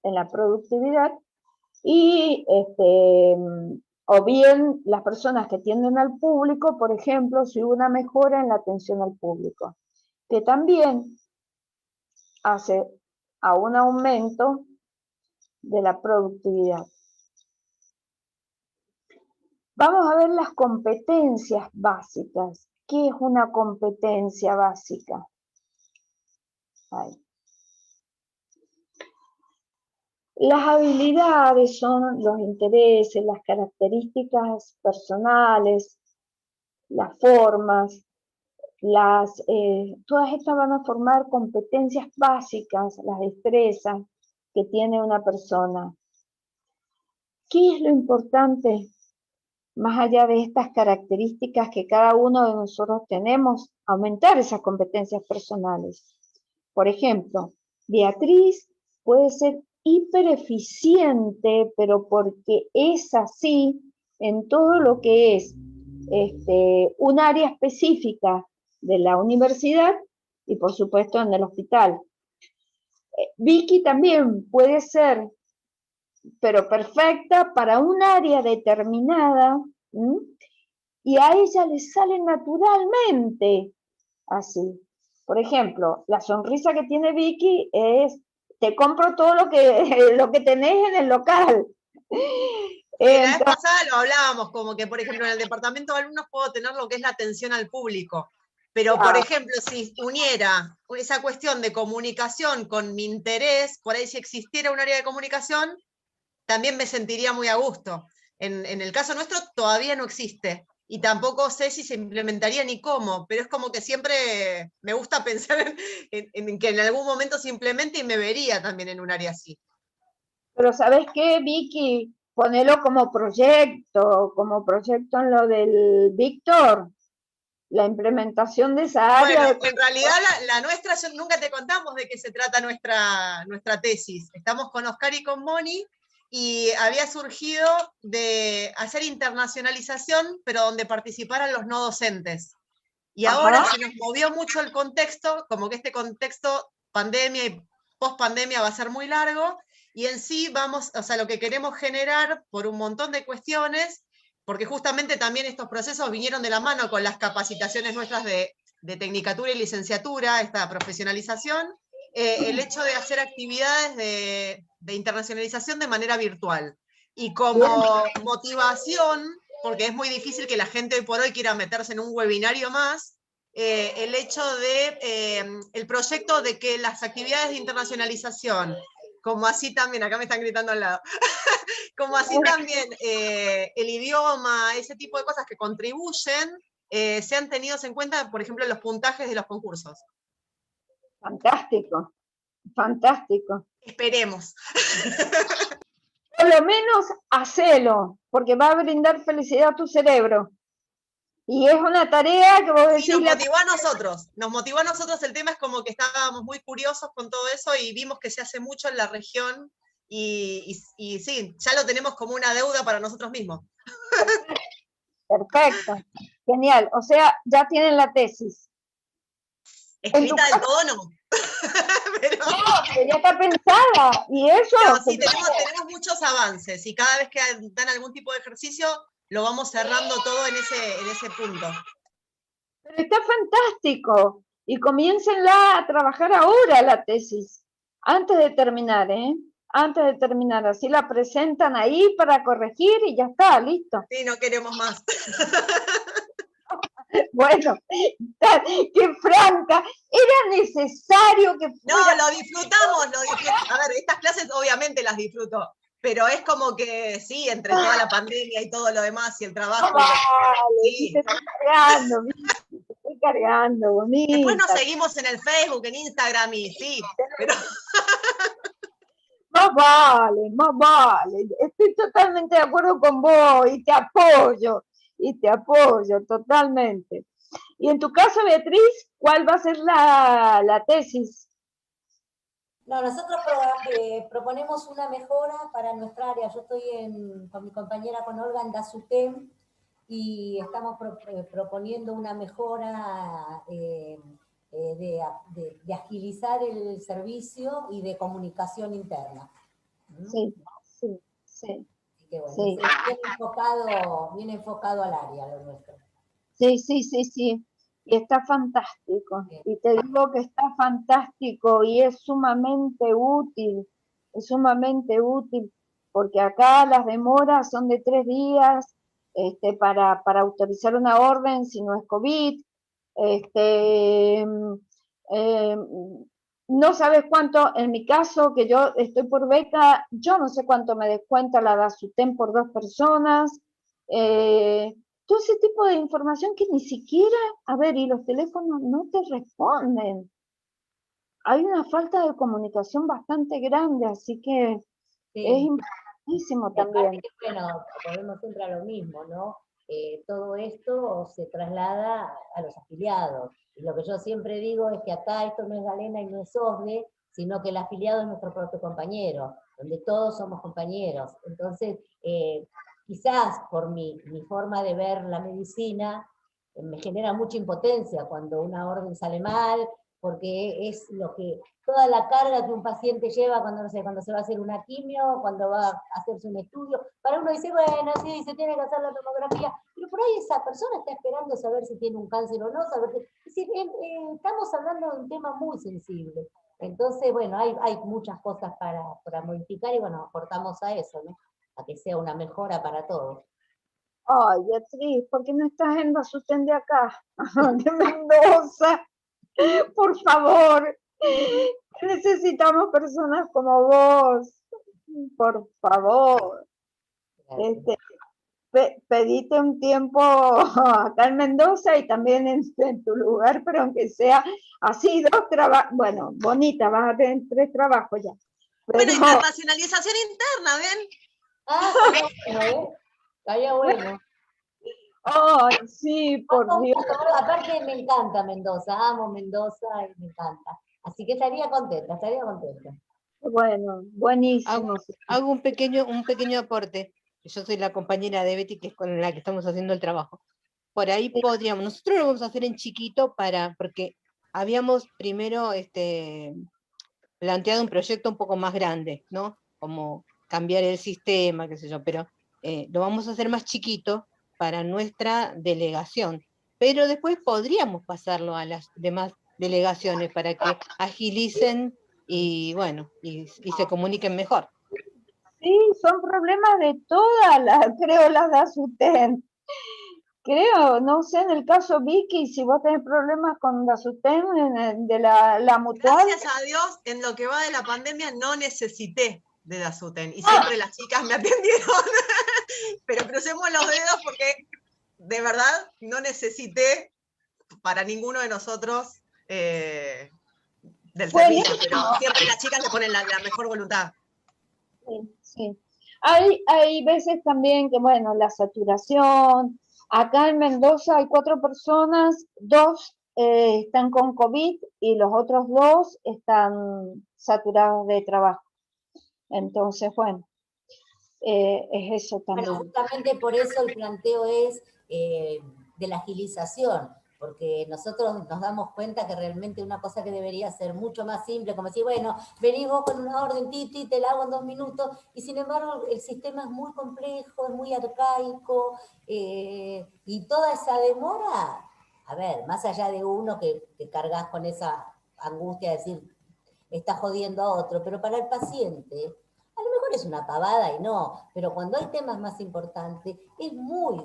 en la productividad y o bien las personas que atienden al público, por ejemplo, si hubo una mejora en la atención al público, que también hace a un aumento de la productividad. Vamos a ver las competencias básicas. ¿Qué es una competencia básica? Ahí. Las habilidades son los intereses, las características personales, las formas, todas estas van a formar competencias básicas, las destrezas que tiene una persona. ¿Qué es lo importante? Más allá de estas características que cada uno de nosotros tenemos, aumentar esas competencias personales. Por ejemplo, Beatriz puede ser hipereficiente, pero porque es así en todo lo que es un área específica de la universidad y por supuesto en el hospital. Vicky también puede ser, pero perfecta para un área determinada, ¿m? Y a ella le sale naturalmente así. Por ejemplo, la sonrisa que tiene Vicky es, te compro todo lo que tenés en el local. Sí, la vez pasada lo hablábamos, como que, por ejemplo, en el departamento de alumnos puedo tener lo que es la atención al público, pero, por ejemplo, si uniera esa cuestión de comunicación con mi interés, por ahí si existiera un área de comunicación, también me sentiría muy a gusto. En el caso nuestro todavía no existe, y tampoco sé si se implementaría ni cómo, pero es como que siempre me gusta pensar en que en algún momento se implemente y me vería también en un área así. Pero ¿sabes qué, Vicky? Ponelo como proyecto en lo del Víctor, la implementación de esa área. Bueno, en realidad la nuestra, nunca te contamos de qué se trata nuestra tesis. Estamos con Oscar y con Moni, y había surgido de hacer internacionalización, pero donde participaran los no docentes. Y ahora se nos movió mucho el contexto, como que este contexto pandemia y post-pandemia va a ser muy largo, y en sí vamos, o sea, lo que queremos generar por un montón de cuestiones, porque justamente también estos procesos vinieron de la mano con las capacitaciones nuestras de tecnicatura y licenciatura, esta profesionalización, el hecho de hacer actividades de internacionalización de manera virtual. Y como motivación, porque es muy difícil que la gente hoy por hoy quiera meterse en un webinario más, el hecho de el proyecto de que las actividades de internacionalización, como así también, acá me están gritando al lado, como así también el idioma, ese tipo de cosas que contribuyen, sean tenidos en cuenta, por ejemplo, en los puntajes de los concursos. Fantástico, fantástico. Esperemos. Por lo menos hacelo, porque va a brindar felicidad a tu cerebro. Y es una tarea que vos decís... Sí, nos motivó a nosotros, el tema es como que estábamos muy curiosos con todo eso y vimos que se hace mucho en la región y sí, ya lo tenemos como una deuda para nosotros mismos. Perfecto, genial. O sea, ya tienen la tesis. Escrita del todo no. Pero... no, ya está pensada. Y eso... No, sí, tenemos muchos avances y cada vez que dan algún tipo de ejercicio lo vamos cerrando todo en ese punto. Pero está fantástico. Y comiéncenla a trabajar ahora la tesis, antes de terminar, ¿eh? Antes de terminar, así la presentan ahí para corregir y ya está, listo. Sí, no queremos más. Bueno, qué franca, era necesario que fuera... No, lo disfrutamos. A ver, estas clases obviamente las disfruto, pero es como que sí, entre toda la pandemia y todo lo demás y el trabajo. Vale, sí. te estoy cargando, bonita. Después nos seguimos en el Facebook, en Instagram y sí, pero... Más vale. Estoy totalmente de acuerdo con vos y te apoyo totalmente. Y en tu caso, Beatriz, ¿cuál va a ser la tesis? No, nosotros proponemos una mejora para nuestra área. Yo estoy con mi compañera, con Olga, en DASUTEM, y estamos proponiendo una mejora de agilizar el servicio y de comunicación interna. Sí. Así que bueno, sí. bien enfocado al área lo nuestro. Sí. Y está fantástico. Sí. Y te digo que está fantástico y es sumamente útil, porque acá las demoras son de 3 días para autorizar una orden si no es COVID. No sabes cuánto, en mi caso, que yo estoy por beca, yo no sé cuánto me descuenta la DASUTEM por 2 personas. Todo ese tipo de información que ni siquiera, a ver, y los teléfonos no te responden. Hay una falta de comunicación bastante grande, así que sí. Es importantísimo también. Que, bueno, volvemos siempre a lo mismo, ¿no? Todo esto se traslada a los afiliados. Y lo que yo siempre digo es que acá esto no es Galena y no es OSDE, sino que el afiliado es nuestro propio compañero, donde todos somos compañeros. Entonces, quizás por mi forma de ver la medicina, me genera mucha impotencia cuando una orden sale mal, porque es lo que, toda la carga que un paciente lleva cuando, no sé, cuando se va a hacer una quimio, cuando va a hacerse un estudio. Para uno dice, bueno, sí, se tiene que hacer la tomografía, pero por ahí esa persona está esperando saber si tiene un cáncer o no, saber es decir, estamos hablando de un tema muy sensible. Entonces, bueno, hay muchas cosas para modificar y bueno, aportamos a eso, ¿no? A que sea una mejora para todos. Ay, Beatriz, ¿por qué no estás en Rasuten de acá? De Mendoza, por favor. Necesitamos personas como vos. Por favor. Pedite un tiempo acá en Mendoza y también en tu lugar, pero aunque sea así, 2 trabajos. Bueno, bonita, vas a tener 3 trabajos ya. Pero, bueno, internacionalización interna, ¿ven? Ah, estaría bueno, estaría bueno. ay, sí, por Dios. Aparte me encanta Mendoza, amo Mendoza y me encanta. Así que estaría contenta, estaría contenta. Bueno, buenísimo. Hago un pequeño aporte. Yo soy la compañera de Betty, que es con la que estamos haciendo el trabajo. Por ahí podríamos, nosotros lo vamos a hacer en chiquito porque habíamos primero planteado un proyecto un poco más grande, ¿no? Como cambiar el sistema, qué sé yo, pero lo vamos a hacer más chiquito para nuestra delegación. Pero después podríamos pasarlo a las demás delegaciones para que agilicen y bueno, y se comuniquen mejor. Sí, son problemas de todas creo, las de Asuten. Creo, no sé, en el caso Vicky, si vos tenés problemas con Dasuten, de la mutual. Gracias a Dios, en lo que va de la pandemia no necesité de Dasuten y siempre las chicas me atendieron. Pero crucemos los dedos porque de verdad no necesité para ninguno de nosotros del servicio, pero siempre las chicas le ponen la mejor voluntad. Sí, sí. Hay veces también que, bueno, la saturación. Acá en Mendoza hay 4 personas, 2 están con COVID y los otros 2 están saturados de trabajo. Entonces, bueno, es eso también. Bueno, justamente por eso el planteo es de la agilización, porque nosotros nos damos cuenta que realmente una cosa que debería ser mucho más simple, como decir, bueno, venís vos con una orden, te la hago en 2 minutos, y sin embargo el sistema es muy complejo, es muy arcaico, y toda esa demora, a ver, más allá de uno que cargas con esa angustia de decir, está jodiendo a otro, pero para el paciente a lo mejor es una pavada y no, pero cuando hay temas más importantes, es muy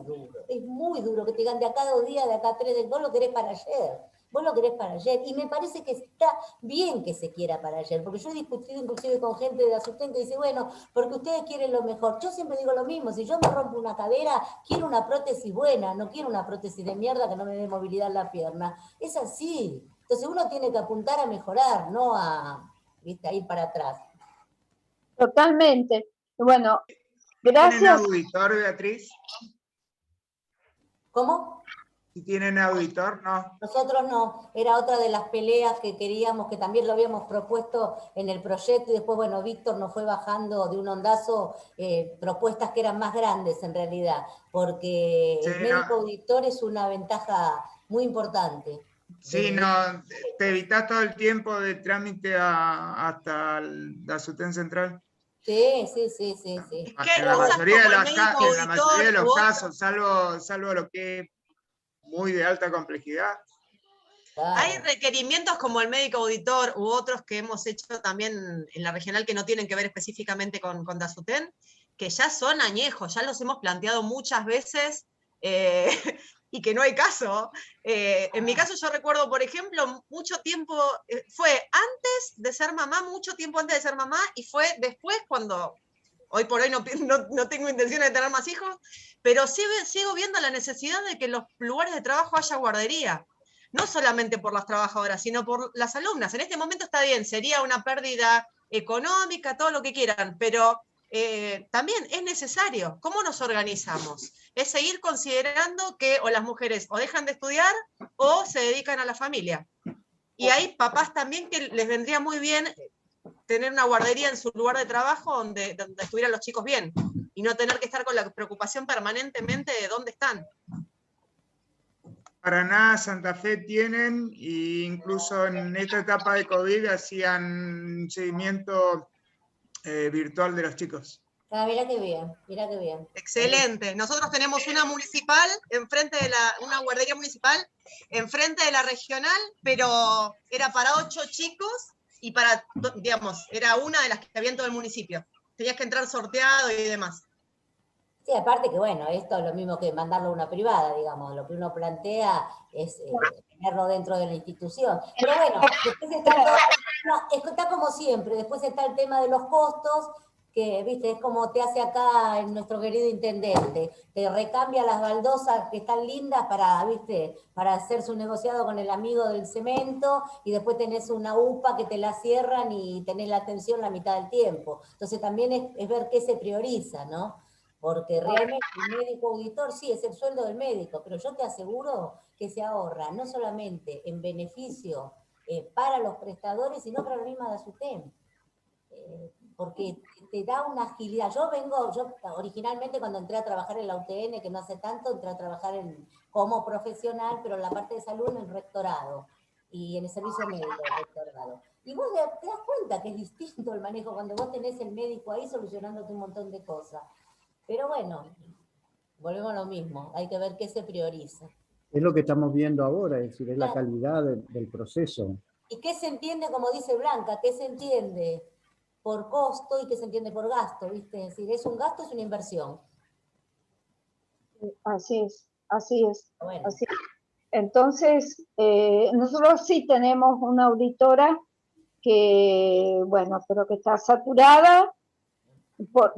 duro que te digan de acá 2 días, de acá 3, vos lo querés para ayer, vos lo querés para ayer, y me parece que está bien que se quiera para ayer, porque yo he discutido inclusive con gente de Asuten que dice, bueno, porque ustedes quieren lo mejor, yo siempre digo lo mismo, si yo me rompo una cadera, quiero una prótesis buena, no quiero una prótesis de mierda que no me dé movilidad en la pierna, es así, entonces uno tiene que apuntar a mejorar, no a, viste, a ir para atrás. Totalmente. Bueno, gracias. ¿Tienen auditor, Beatriz? ¿Cómo? Si tienen auditor, no. Nosotros no, era otra de las peleas que queríamos, que también lo habíamos propuesto en el proyecto, y después, bueno, Víctor nos fue bajando de un ondazo propuestas que eran más grandes en realidad, porque Sí, el médico auditor es una ventaja muy importante. Sí, no, te evitas todo el tiempo de trámite hasta la Asuten Central. Sí. En la mayoría de los casos, salvo lo que es muy de alta complejidad. Claro. Hay requerimientos como el médico auditor u otros que hemos hecho también en la regional que no tienen que ver específicamente con Dasuten, que ya son añejos, ya los hemos planteado muchas veces y que no hay caso. En mi caso yo recuerdo, por ejemplo, mucho tiempo, fue antes de ser mamá, mucho tiempo antes de ser mamá, y fue después cuando, hoy por hoy no tengo intención de tener más hijos, pero sigo viendo la necesidad de que en los lugares de trabajo haya guardería. No solamente por las trabajadoras, sino por las alumnas. En este momento está bien, sería una pérdida económica, todo lo que quieran, pero también es necesario. ¿Cómo nos organizamos? Es seguir considerando que o las mujeres o dejan de estudiar o se dedican a la familia. Y hay papás también que les vendría muy bien tener una guardería en su lugar de trabajo donde estuvieran los chicos bien y no tener que estar con la preocupación permanentemente de dónde están. Paraná, Santa Fe tienen, e incluso en esta etapa de COVID hacían seguimiento virtual de los chicos. Ah, mira qué bien, mira qué bien. Excelente. Nosotros tenemos una municipal, enfrente de una guardería municipal, enfrente de la regional, pero era para 8 chicos y para, digamos, era una de las que había en todo el municipio. Tenías que entrar sorteado y demás. Sí, aparte que bueno, esto es lo mismo que mandarlo a una privada, digamos, lo que uno plantea es tenerlo dentro de la institución. Pero bueno, después está todo, no, está como siempre, después está el tema de los costos, que viste, es como te hace acá nuestro querido intendente, te recambia las baldosas que están lindas para, viste, para hacer su negociado con el amigo del cemento, y después tenés una UPA que te la cierran y tenés la atención la mitad del tiempo. Entonces también es ver qué se prioriza, ¿no? Porque realmente el médico auditor sí es el sueldo del médico, pero yo te aseguro que se ahorra no solamente en beneficio para los prestadores, sino para la misma DASUTEM. Porque te da una agilidad. Yo originalmente cuando entré a trabajar en la UTN, que no hace tanto, entré a trabajar como profesional, pero en la parte de salud en el rectorado y en el servicio médico del rectorado. Y vos te das cuenta que es distinto el manejo cuando vos tenés el médico ahí solucionándote un montón de cosas. Pero bueno, volvemos a lo mismo, hay que ver qué se prioriza. Es lo que estamos viendo ahora, es decir, es la calidad del proceso. ¿Y qué se entiende, como dice Blanca, qué se entiende por costo y qué se entiende por gasto? ¿Viste? Es decir, es un gasto, es una inversión. Así es, así es. Bueno. Así es. Entonces, nosotros sí tenemos una auditora que, bueno, pero que está saturada,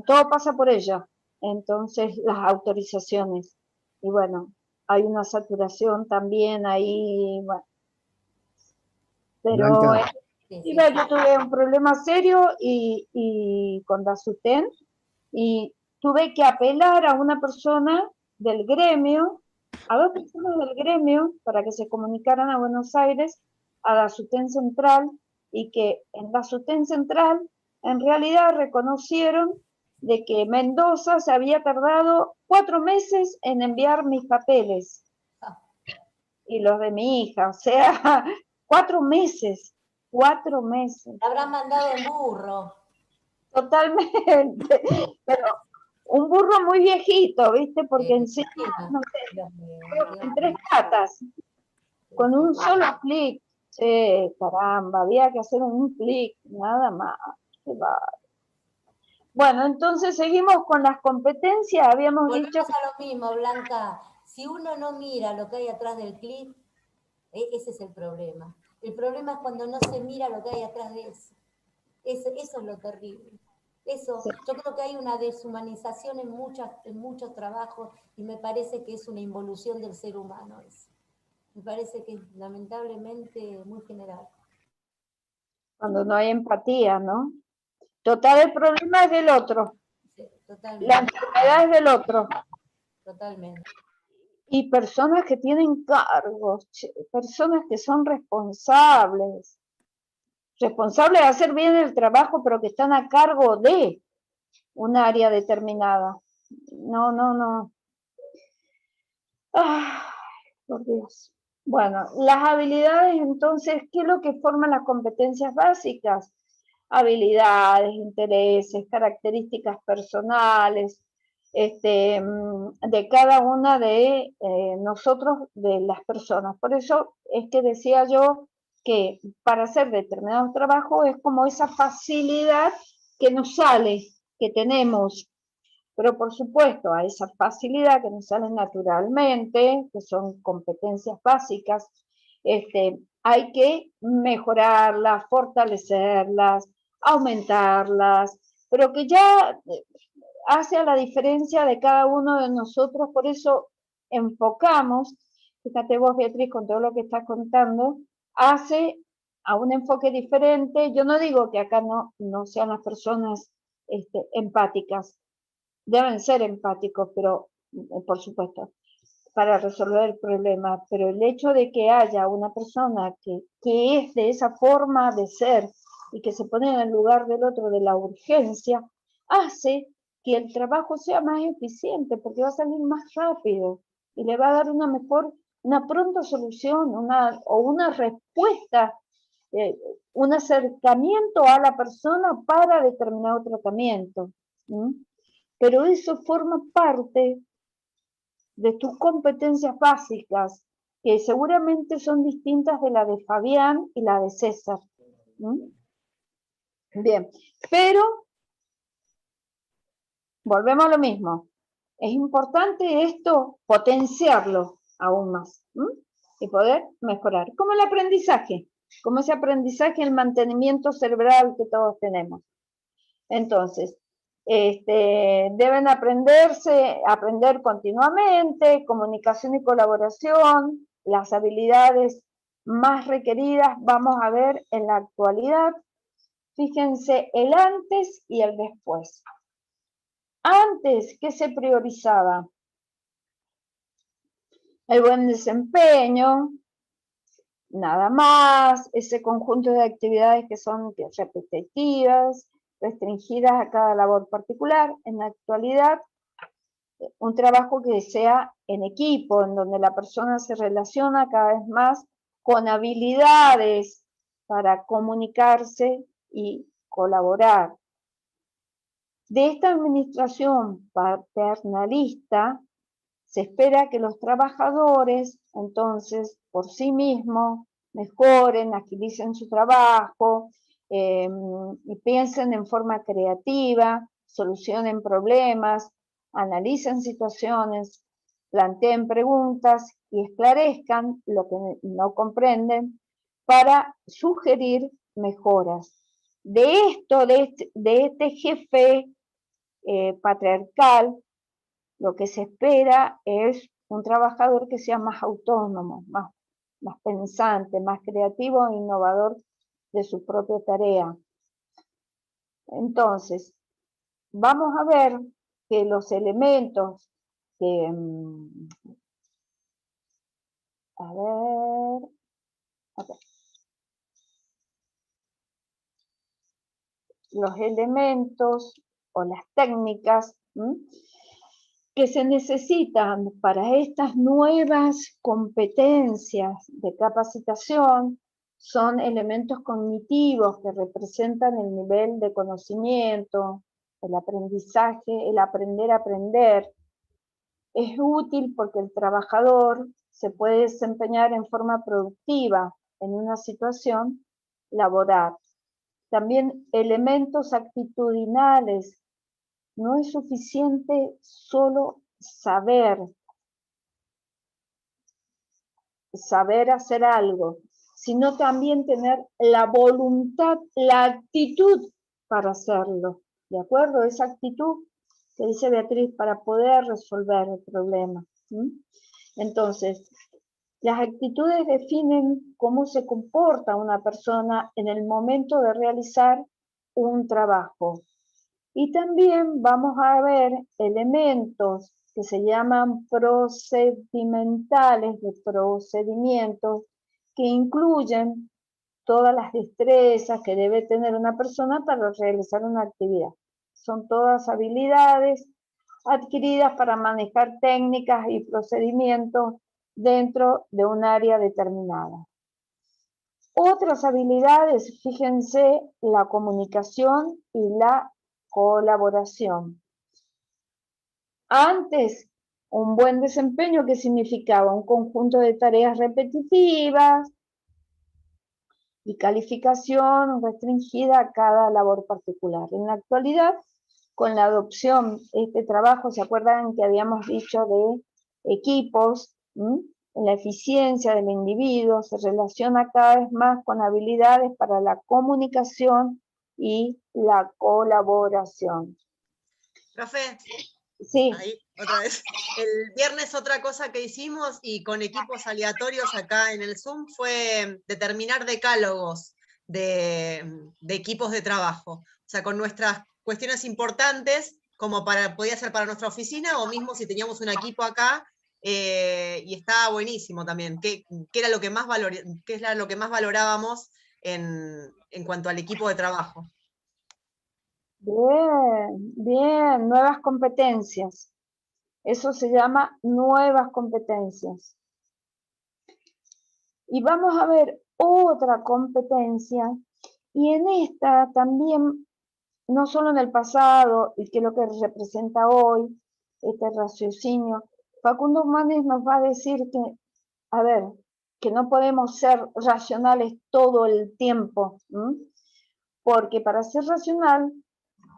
todo pasa por ella. Entonces, las autorizaciones. Y bueno, hay una saturación también ahí, bueno. Pero yo tuve un problema serio y con DASUTEN, y tuve que apelar a una persona del gremio, a 2 personas del gremio, para que se comunicaran a Buenos Aires, a DASUTEN Central, y que en DASUTEN Central en realidad reconocieron de que Mendoza se había tardado 4 meses en enviar mis papeles y los de mi hija, o sea, 4 meses. 4 meses. La habrán mandado en burro. Totalmente, pero un burro muy viejito, ¿viste? Porque encima, no sé, en 3 patas, con un solo clic. Caramba, había que hacer un clic, nada más. Bueno, entonces seguimos con las competencias, habíamos Volvemos dicho... a lo mismo, Blanca. Si uno no mira lo que hay atrás del clic, ese es el problema. El problema es cuando no se mira lo que hay atrás de eso. Eso es lo terrible. Eso, sí. Yo creo que hay una deshumanización en muchos trabajos y me parece que es una involución del ser humano. Me parece que es lamentablemente muy general. Cuando no hay empatía, ¿no? Total, el problema es del otro. Sí, totalmente. La enfermedad es del otro. Totalmente. Y personas que tienen cargos, personas que son responsables de hacer bien el trabajo, pero que están a cargo de un área determinada. No. Ay, por Dios. Bueno, las habilidades, entonces, ¿qué es lo que forman las competencias básicas? Habilidades, intereses, características personales, de cada una de nosotros, de las personas. Por eso es que decía yo que para hacer determinados trabajos es como esa facilidad que nos sale, que tenemos. Pero por supuesto, a esa facilidad que nos sale naturalmente, que son competencias básicas, hay que mejorarlas, fortalecerlas, aumentarlas, pero que ya hace a la diferencia de cada uno de nosotros. Por eso enfocamos, fíjate vos, Beatriz, con todo lo que estás contando, hace a un enfoque diferente. Yo no digo que acá no sean las personas empáticas, deben ser empáticos, pero por supuesto, para resolver el problema, pero el hecho de que haya una persona que es de esa forma de ser y que se pone en el lugar del otro de la urgencia, hace que el trabajo sea más eficiente, porque va a salir más rápido y le va a dar una mejor una pronta solución, una respuesta, un acercamiento a la persona para determinado tratamiento. Pero eso forma parte de tus competencias básicas, que seguramente son distintas de la de Fabián y la de César. Bien, pero volvemos a lo mismo. Es importante esto, potenciarlo aún más, y poder mejorar. Como el aprendizaje, como ese aprendizaje, el mantenimiento cerebral que todos tenemos. Entonces, deben aprender continuamente, comunicación y colaboración, las habilidades más requeridas, vamos a ver en la actualidad. Fíjense el antes y el después. Antes, ¿qué se priorizaba? El buen desempeño, nada más, ese conjunto de actividades que son repetitivas, restringidas a cada labor particular. En la actualidad, un trabajo que sea en equipo, en donde la persona se relaciona cada vez más con habilidades para comunicarse y colaborar. De esta administración paternalista se espera que los trabajadores, entonces, por sí mismos, mejoren, agilicen su trabajo, y piensen en forma creativa, solucionen problemas, analicen situaciones, planteen preguntas y esclarezcan lo que no comprenden para sugerir mejoras. De esto, de este jefe patriarcal, lo que se espera es un trabajador que sea más autónomo, más pensante, más creativo e innovador de su propia tarea. Entonces, vamos a ver que los elementos que, los elementos o las técnicas que se necesitan para estas nuevas competencias de capacitación son elementos cognitivos que representan el nivel de conocimiento, el aprendizaje, el aprender a aprender. Es útil porque el trabajador se puede desempeñar en forma productiva en una situación laboral. También elementos actitudinales. No es suficiente solo saber hacer algo, sino también tener la voluntad, la actitud para hacerlo. ¿De acuerdo? Esa actitud que dice Beatriz para poder resolver el problema. Entonces, las actitudes definen cómo se comporta una persona en el momento de realizar un trabajo. Y también vamos a ver elementos que se llaman procedimentales, de procedimientos, que incluyen todas las destrezas que debe tener una persona para realizar una actividad. Son todas habilidades adquiridas para manejar técnicas y procedimientos dentro de un área determinada. Otras habilidades, fíjense, la comunicación y la colaboración. Antes, un buen desempeño, ¿qué significaba? Un conjunto de tareas repetitivas y calificación restringida a cada labor particular. En la actualidad, con la adopción de este trabajo, ¿se acuerdan que habíamos dicho de equipos? La eficiencia del individuo se relaciona cada vez más con habilidades para la comunicación y la colaboración. Profe, sí. Ahí, otra vez. El viernes otra cosa que hicimos y con equipos aleatorios acá en el Zoom fue determinar decálogos de equipos de trabajo. O sea, con nuestras cuestiones importantes, como podía ser para nuestra oficina, o mismo si teníamos un equipo acá, y estaba buenísimo también. ¿Qué era lo que más valorábamos en cuanto al equipo de trabajo? Bien, nuevas competencias. Eso se llama nuevas competencias. Y vamos a ver otra competencia, y en esta también, no solo en el pasado, y que es lo que representa hoy, este raciocinio, Facundo Manes nos va a decir que, a ver, que no podemos ser racionales todo el tiempo, porque para ser racional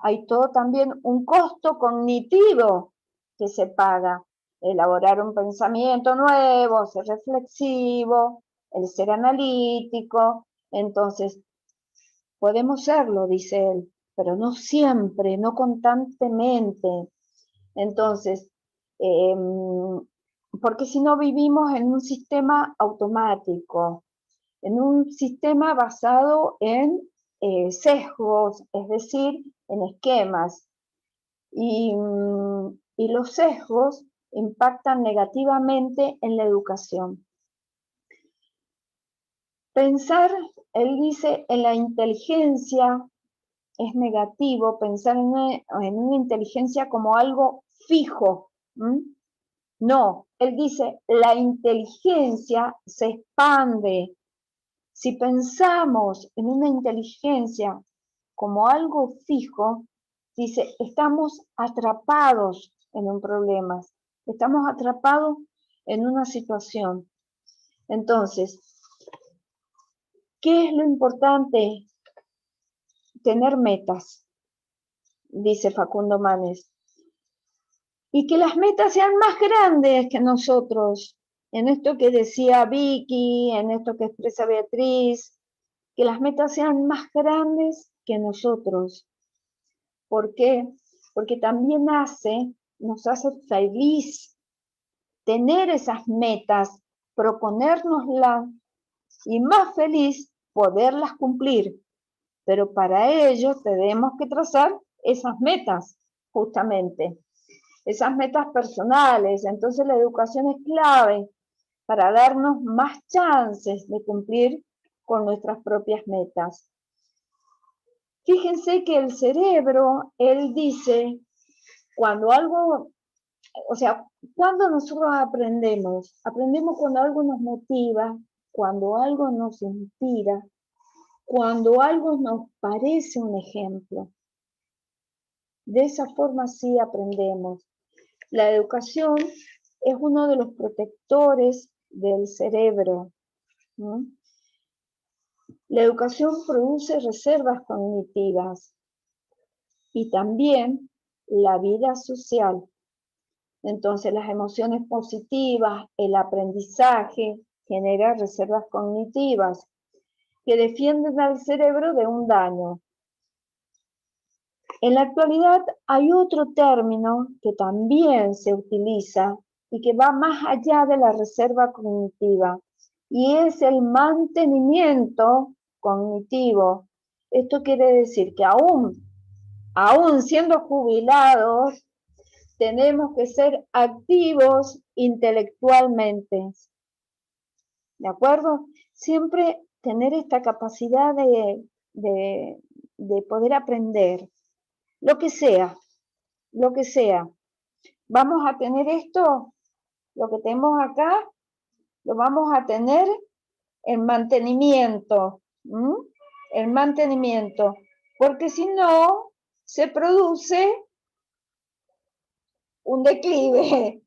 hay todo también un costo cognitivo que se paga. Elaborar un pensamiento nuevo, ser reflexivo, el ser analítico. Entonces, podemos serlo, dice él, pero no siempre, no constantemente. Entonces, porque si no vivimos en un sistema automático, en un sistema basado en sesgos, es decir, en esquemas. Y los sesgos impactan negativamente en la educación. Pensar, él dice, en la inteligencia es negativo, pensar en una inteligencia como algo fijo. No, él dice, la inteligencia se expande. Si pensamos en una inteligencia como algo fijo, dice, estamos atrapados en un problema, estamos atrapados en una situación. Entonces, ¿qué es lo importante? Tener metas, dice Facundo Manes. Y que las metas sean más grandes que nosotros. En esto que decía Vicky, en esto que expresa Beatriz, que las metas sean más grandes que nosotros. ¿Por qué? Porque también nos hace feliz tener esas metas, proponérnoslas y más feliz poderlas cumplir. Pero para ello tenemos que trazar esas metas, justamente, esas metas personales. Entonces la educación es clave para darnos más chances de cumplir con nuestras propias metas. Fíjense que el cerebro, él dice, cuando algo, o sea, cuando nosotros aprendemos cuando algo nos motiva, cuando algo nos inspira, cuando algo nos parece un ejemplo. De esa forma sí aprendemos. La educación es uno de los protectores del cerebro. La educación produce reservas cognitivas y también la vida social. Entonces, las emociones positivas, el aprendizaje, genera reservas cognitivas que defienden al cerebro de un daño. En la actualidad hay otro término que también se utiliza y que va más allá de la reserva cognitiva, y es el mantenimiento cognitivo. Esto quiere decir que aún siendo jubilados, tenemos que ser activos intelectualmente. ¿De acuerdo? Siempre tener esta capacidad de poder aprender, lo que sea. Vamos a tener esto, lo que tenemos acá, lo vamos a tener en mantenimiento. El mantenimiento. Porque si no, se produce un declive,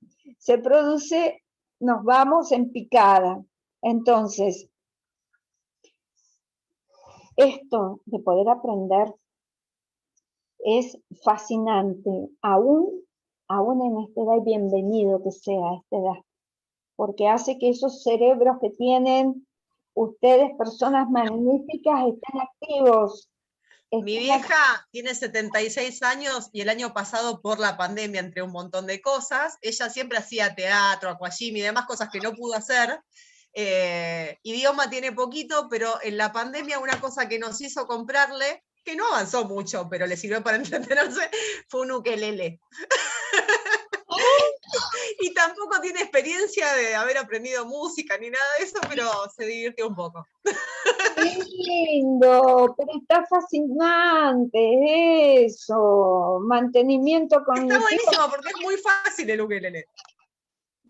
nos vamos en picada. Entonces, esto de poder aprender es fascinante, aún en esta edad, y bienvenido que sea a esta edad, porque hace que esos cerebros que tienen ustedes, personas magníficas, estén activos. Mi vieja tiene 76 años y el año pasado, por la pandemia, entre un montón de cosas, ella siempre hacía teatro, aquagym y demás cosas que no pudo hacer. Idioma tiene poquito, pero en la pandemia una cosa que nos hizo comprarle, que no avanzó mucho, pero le sirvió para entretenerse, fue un ukelele. Y tampoco tiene experiencia de haber aprendido música ni nada de eso, pero se divirtió un poco. ¡Qué lindo! Pero está fascinante eso. Mantenimiento cognitivo. Está buenísimo porque es muy fácil el ukelele.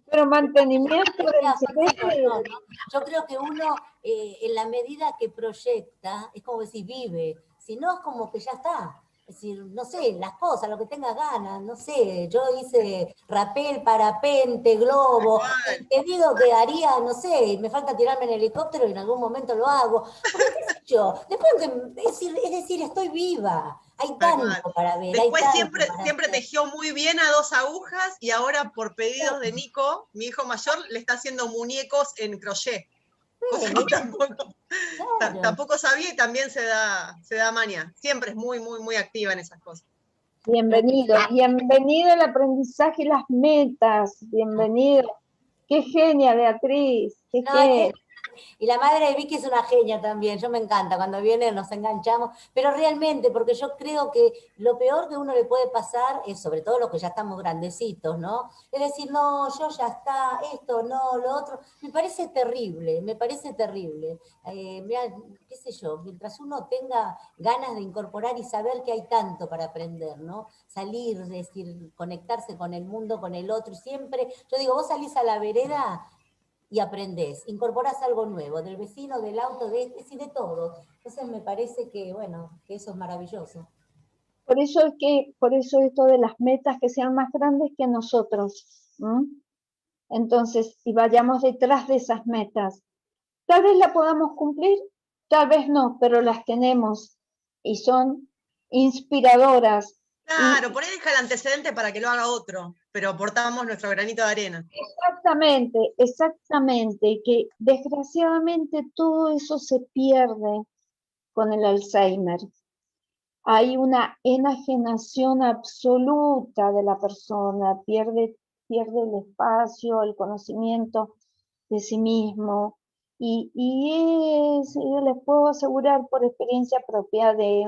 Pero mantenimiento del No, cerebro. ¿no? Yo creo que uno, en la medida que proyecta, es como si vive, si no es como que ya está. Es decir, no sé, las cosas, lo que tengas ganas, no sé, yo hice rapel, parapente, globo, te digo que haría, no sé, me falta tirarme en helicóptero y en algún momento lo hago, porque qué sé yo, después, es decir, estoy viva, hay Tal cual. tanto para ver, hay Después tanto para siempre hacer. tejió muy bien a 2 agujas y ahora por pedidos de Nico, mi hijo mayor, le está haciendo muñecos en crochet. Cosa que Claro. tampoco sabía y también se da maña. Siempre es muy, muy, muy activa en esas cosas. Bienvenido, bienvenido al aprendizaje y las metas, bienvenido. Qué genia, Beatriz, qué No, genia. y la madre de Vicky es una genia también, yo me encanta, cuando viene nos enganchamos, pero realmente, porque yo creo que lo peor que uno le puede pasar es, sobre todo los que ya estamos grandecitos, ¿no? Es decir, no, yo ya está, esto, no, lo otro, me parece terrible, me parece terrible. Mirá, qué sé yo, mientras uno tenga ganas de incorporar y saber que hay tanto para aprender, ¿no? Salir, es decir, conectarse con el mundo, con el otro, y siempre, yo digo, vos salís a la vereda y aprendés, incorporás algo nuevo, del vecino, del auto, de todo. Entonces me parece que, bueno, que eso es maravilloso. Por eso esto de las metas que sean más grandes que nosotros. ¿M? Entonces, y vayamos detrás de esas metas. Tal vez la podamos cumplir, tal vez no, pero las tenemos y son inspiradoras. Claro, por ahí deja el antecedente para que lo haga otro, pero aportamos nuestro granito de arena. Exactamente, exactamente, que desgraciadamente todo eso se pierde con el Alzheimer. Hay una enajenación absoluta de la persona, pierde el espacio, el conocimiento de sí mismo. Y les puedo asegurar por experiencia propia de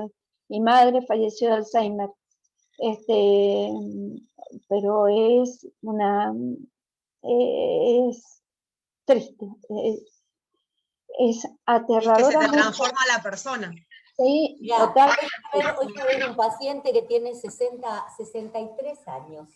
mi madre falleció de Alzheimer, pero es triste, es Y que se te aterradoramente. transforma la persona. Sí, Ya, total. hoy fue a ver un paciente que tiene 63 años.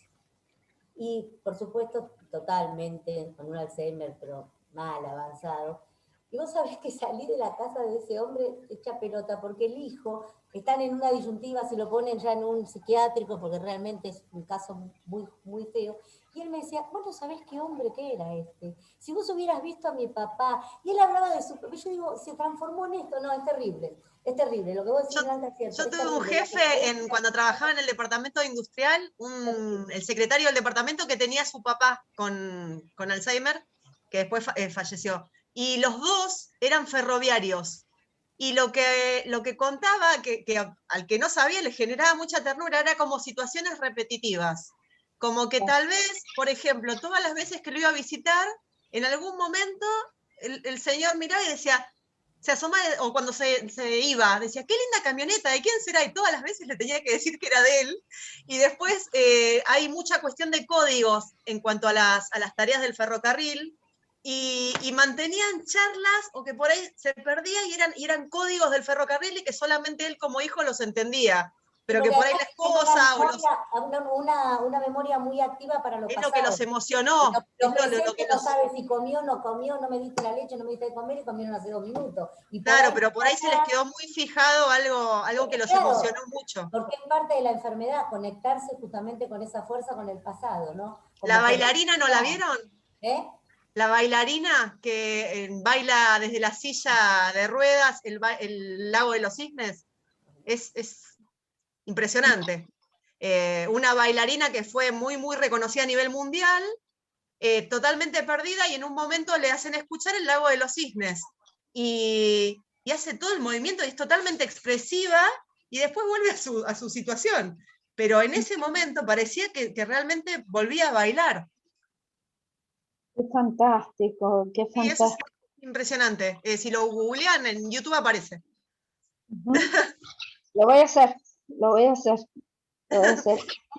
Y, por supuesto, totalmente con un Alzheimer, pero mal avanzado. Y vos sabés que salí de la casa de ese hombre hecha pelota, porque el hijo, están en una disyuntiva, si lo ponen ya en un psiquiátrico, porque realmente es un caso muy, muy feo. Y él me decía, vos no sabés qué hombre que era este. Si vos hubieras visto a mi papá, y él hablaba de su... Yo digo, se transformó en esto, no, es terrible. Es terrible, lo que vos decís, Blanca, es cierto. Yo tuve un jefe cuando trabajaba en el departamento industrial, el secretario del departamento que tenía a su papá con Alzheimer, que después falleció. Y los dos eran ferroviarios. Y lo que contaba, que al que no sabía le generaba mucha ternura, era como situaciones repetitivas. Como que tal vez, por ejemplo, todas las veces que lo iba a visitar, en algún momento el señor miraba y decía, se asoma, o cuando se iba, decía, qué linda camioneta, ¿de quién será? Y todas las veces le tenía que decir que era de él. Y después hay mucha cuestión de códigos en cuanto a las tareas del ferrocarril, y mantenían charlas, o que por ahí se perdía, y eran códigos del ferrocarril y que solamente él como hijo los entendía. Pero que por ahí la esposa una memoria muy activa para lo es pasado. lo que los emocionó. Lo presente no sabe si comió, no no me diste la leche, no me diste de comer y comieron hace 2 minutos. Y claro, pero por ahí se les quedó muy fijado algo que los emocionó mucho. Porque es parte de la enfermedad, conectarse justamente con esa fuerza, con el pasado, ¿no? Como ¿La bailarina no la vieron? La bailarina que baila desde la silla de ruedas, el lago de los cisnes, es impresionante. Una bailarina que fue muy, muy reconocida a nivel mundial, totalmente perdida, y en un momento le hacen escuchar el lago de los cisnes. Y hace todo el movimiento y es totalmente expresiva, y después vuelve a su situación. Pero en ese momento parecía que realmente volvía a bailar. Qué fantástico, qué Sí, eso fantástico. es impresionante. Si lo googlean, en YouTube aparece. Lo voy a hacer, lo voy a hacer.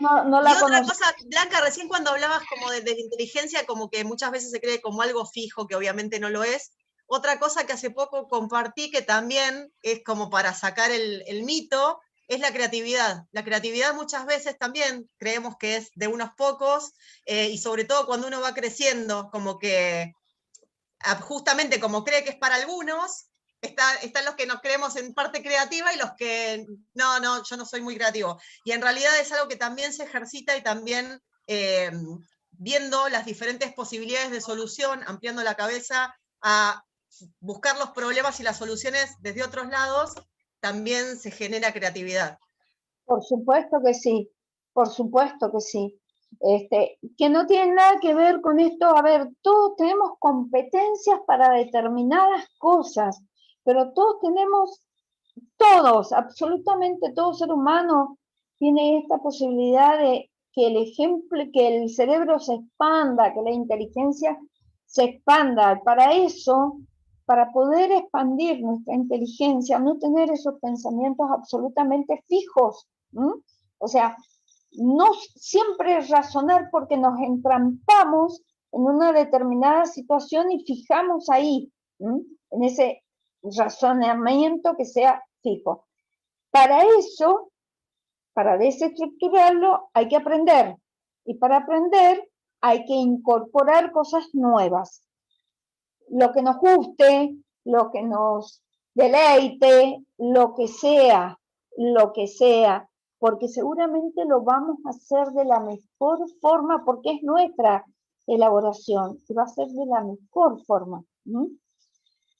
No la y otra conozco. cosa, Blanca, recién cuando hablabas como de la inteligencia, como que muchas veces se cree como algo fijo, que obviamente no lo es. Otra cosa que hace poco compartí, que también es como para sacar el mito, es la creatividad. La creatividad muchas veces también creemos que es de unos pocos, y sobre todo cuando uno va creciendo, como que justamente como cree que es para algunos, están los que nos creemos en parte creativa y los que, no, yo no soy muy creativo. Y en realidad es algo que también se ejercita y también viendo las diferentes posibilidades de solución, ampliando la cabeza a buscar los problemas y las soluciones desde otros lados, también se genera creatividad. Por supuesto que sí, por supuesto que sí. Que no tiene nada que ver con esto, a ver, todos tenemos competencias para determinadas cosas, pero todos, absolutamente todo ser humano tiene esta posibilidad de que el ejemplo, que el cerebro se expanda, que la inteligencia se expanda. Para eso, para poder expandir nuestra inteligencia, no tener esos pensamientos absolutamente fijos, ¿m? O sea, no siempre razonar porque nos entrampamos en una determinada situación y fijamos ahí, ¿m? En ese razonamiento que sea fijo. Para eso, para desestructurarlo, hay que aprender. Y para aprender hay que incorporar cosas nuevas. Lo que nos guste, lo que nos deleite, lo que sea, porque seguramente lo vamos a hacer de la mejor forma, porque es nuestra elaboración, y va a ser de la mejor forma.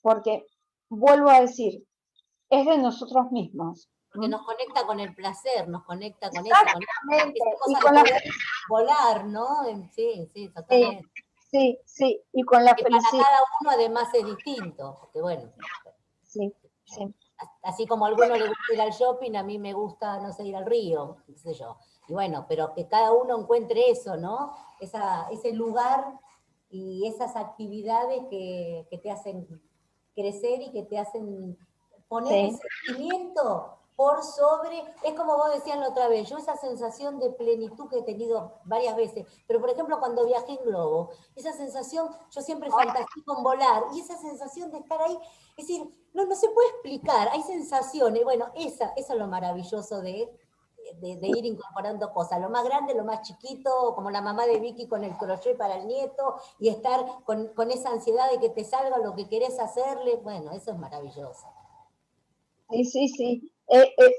Porque, vuelvo a decir, es de nosotros mismos. Porque nos conecta con el placer, nos conecta con esa cosa de poder volar, ¿no? Sí, totalmente. Sí, y con la felicidad. Para cada uno además es distinto, porque bueno. Sí. Así como a alguno le gusta ir al shopping, a mí me gusta, no sé, ir al río, qué sé yo. Y bueno, pero que cada uno encuentre eso, ¿no? Ese lugar y esas actividades que te hacen crecer y que te hacen poner el sentimiento por sobre, es como vos decías la otra vez, yo esa sensación de plenitud que he tenido varias veces, pero por ejemplo cuando viajé en globo, esa sensación, yo siempre fantaseé con volar, y esa sensación de estar ahí, es decir, no se puede explicar, hay sensaciones, bueno, eso es lo maravilloso de ir incorporando cosas, lo más grande, lo más chiquito, como la mamá de Vicky con el crochet para el nieto, y estar con esa ansiedad de que te salga lo que querés hacerle, bueno, eso es maravilloso. Sí.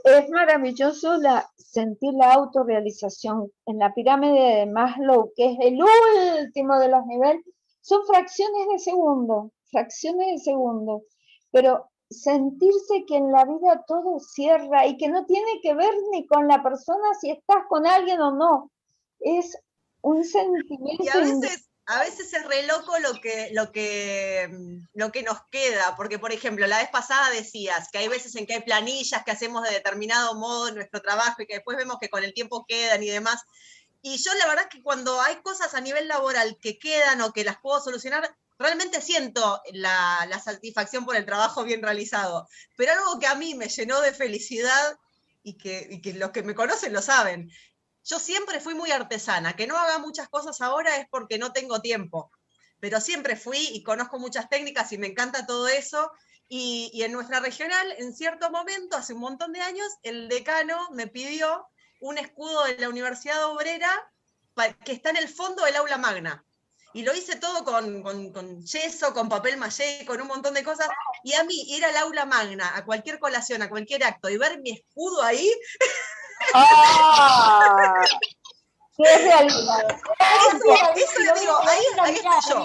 Es maravilloso sentir la autorrealización. En la pirámide de Maslow, que es el último de los niveles, son fracciones de segundo, pero sentirse que en la vida todo cierra y que no tiene que ver ni con la persona si estás con alguien o no, es un sentimiento. Y a veces es re loco lo que nos queda, porque por ejemplo, la vez pasada decías que hay veces en que hay planillas que hacemos de determinado modo en nuestro trabajo y que después vemos que con el tiempo quedan y demás. Y yo la verdad es que cuando hay cosas a nivel laboral que quedan o que las puedo solucionar, realmente siento la satisfacción por el trabajo bien realizado. Pero algo que a mí me llenó de felicidad y que los que me conocen lo saben. Yo siempre fui muy artesana, que no haga muchas cosas ahora es porque no tengo tiempo, pero siempre fui y conozco muchas técnicas y me encanta todo eso. Y en nuestra regional, en cierto momento, hace un montón de años, el decano me pidió un escudo de la Universidad Obrera que está en el fondo del aula magna. Y lo hice todo con yeso, con papel maché, con un montón de cosas. Y a mí ir al aula magna, a cualquier colación, a cualquier acto, y ver mi escudo ahí... ¡Ah! ¡Qué realidad! Eso le digo, ahí estoy yo.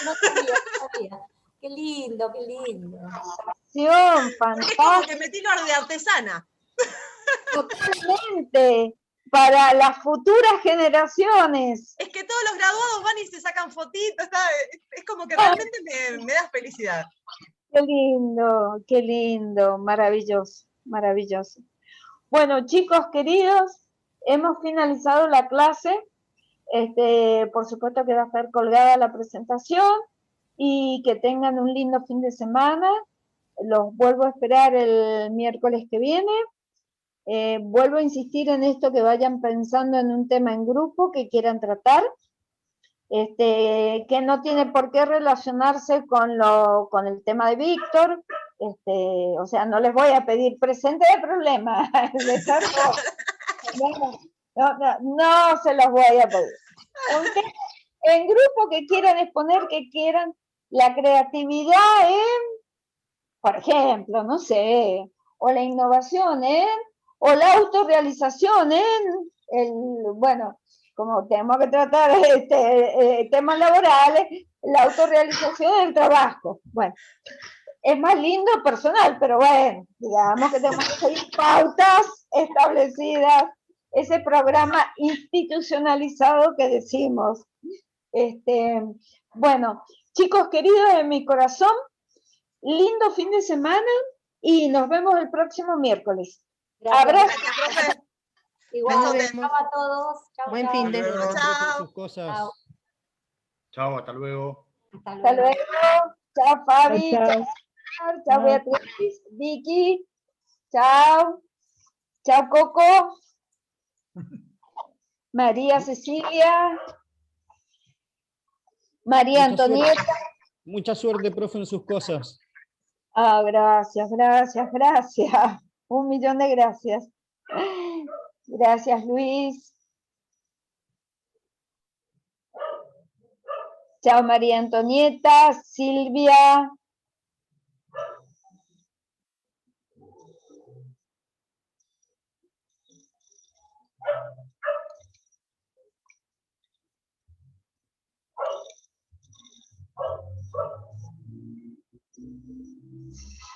No sabía. Qué lindo. Fantástico. Es como que metí lo de artesana. Totalmente. Para las futuras generaciones. Es que todos los graduados van y se sacan fotitos, es como que realmente me da felicidad. Qué lindo, maravilloso. Bueno, chicos queridos, hemos finalizado la clase. Por supuesto que va a estar colgada la presentación y que tengan un lindo fin de semana. Los vuelvo a esperar el miércoles que viene. Vuelvo a insistir en esto, que vayan pensando en un tema en grupo que quieran tratar, que no tiene por qué relacionarse con el tema de Víctor, o sea, no les voy a pedir presente de problema. No se los voy a pedir. En grupo que quieran exponer, que quieran la creatividad por ejemplo, no sé, o la innovación o la autorrealización bueno, como tenemos que tratar temas laborales, la autorrealización del trabajo. Bueno, es más lindo personal, pero bueno, digamos que tenemos que seguir pautas establecidas, ese programa institucionalizado que decimos. Bueno, chicos queridos de mi corazón, lindo fin de semana y nos vemos el próximo miércoles. Abrazo. Igual, Nos vemos. chao a todos. Chao, Buen chao. fin de Hasta luego. Chao. Sus cosas. Chao. Chao, hasta luego. Hasta Hasta luego. luego. Chao, Fabi. Chao. Chao, Beatriz. Vicky. Chao. Chao, Coco. María Cecilia. María Antonieta. Mucha suerte, profe, en sus cosas. Gracias. 1.000.000 de gracias. Gracias, Luis. Chao, María Antonieta, Silvia.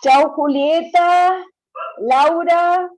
Chao, Julieta, Laura.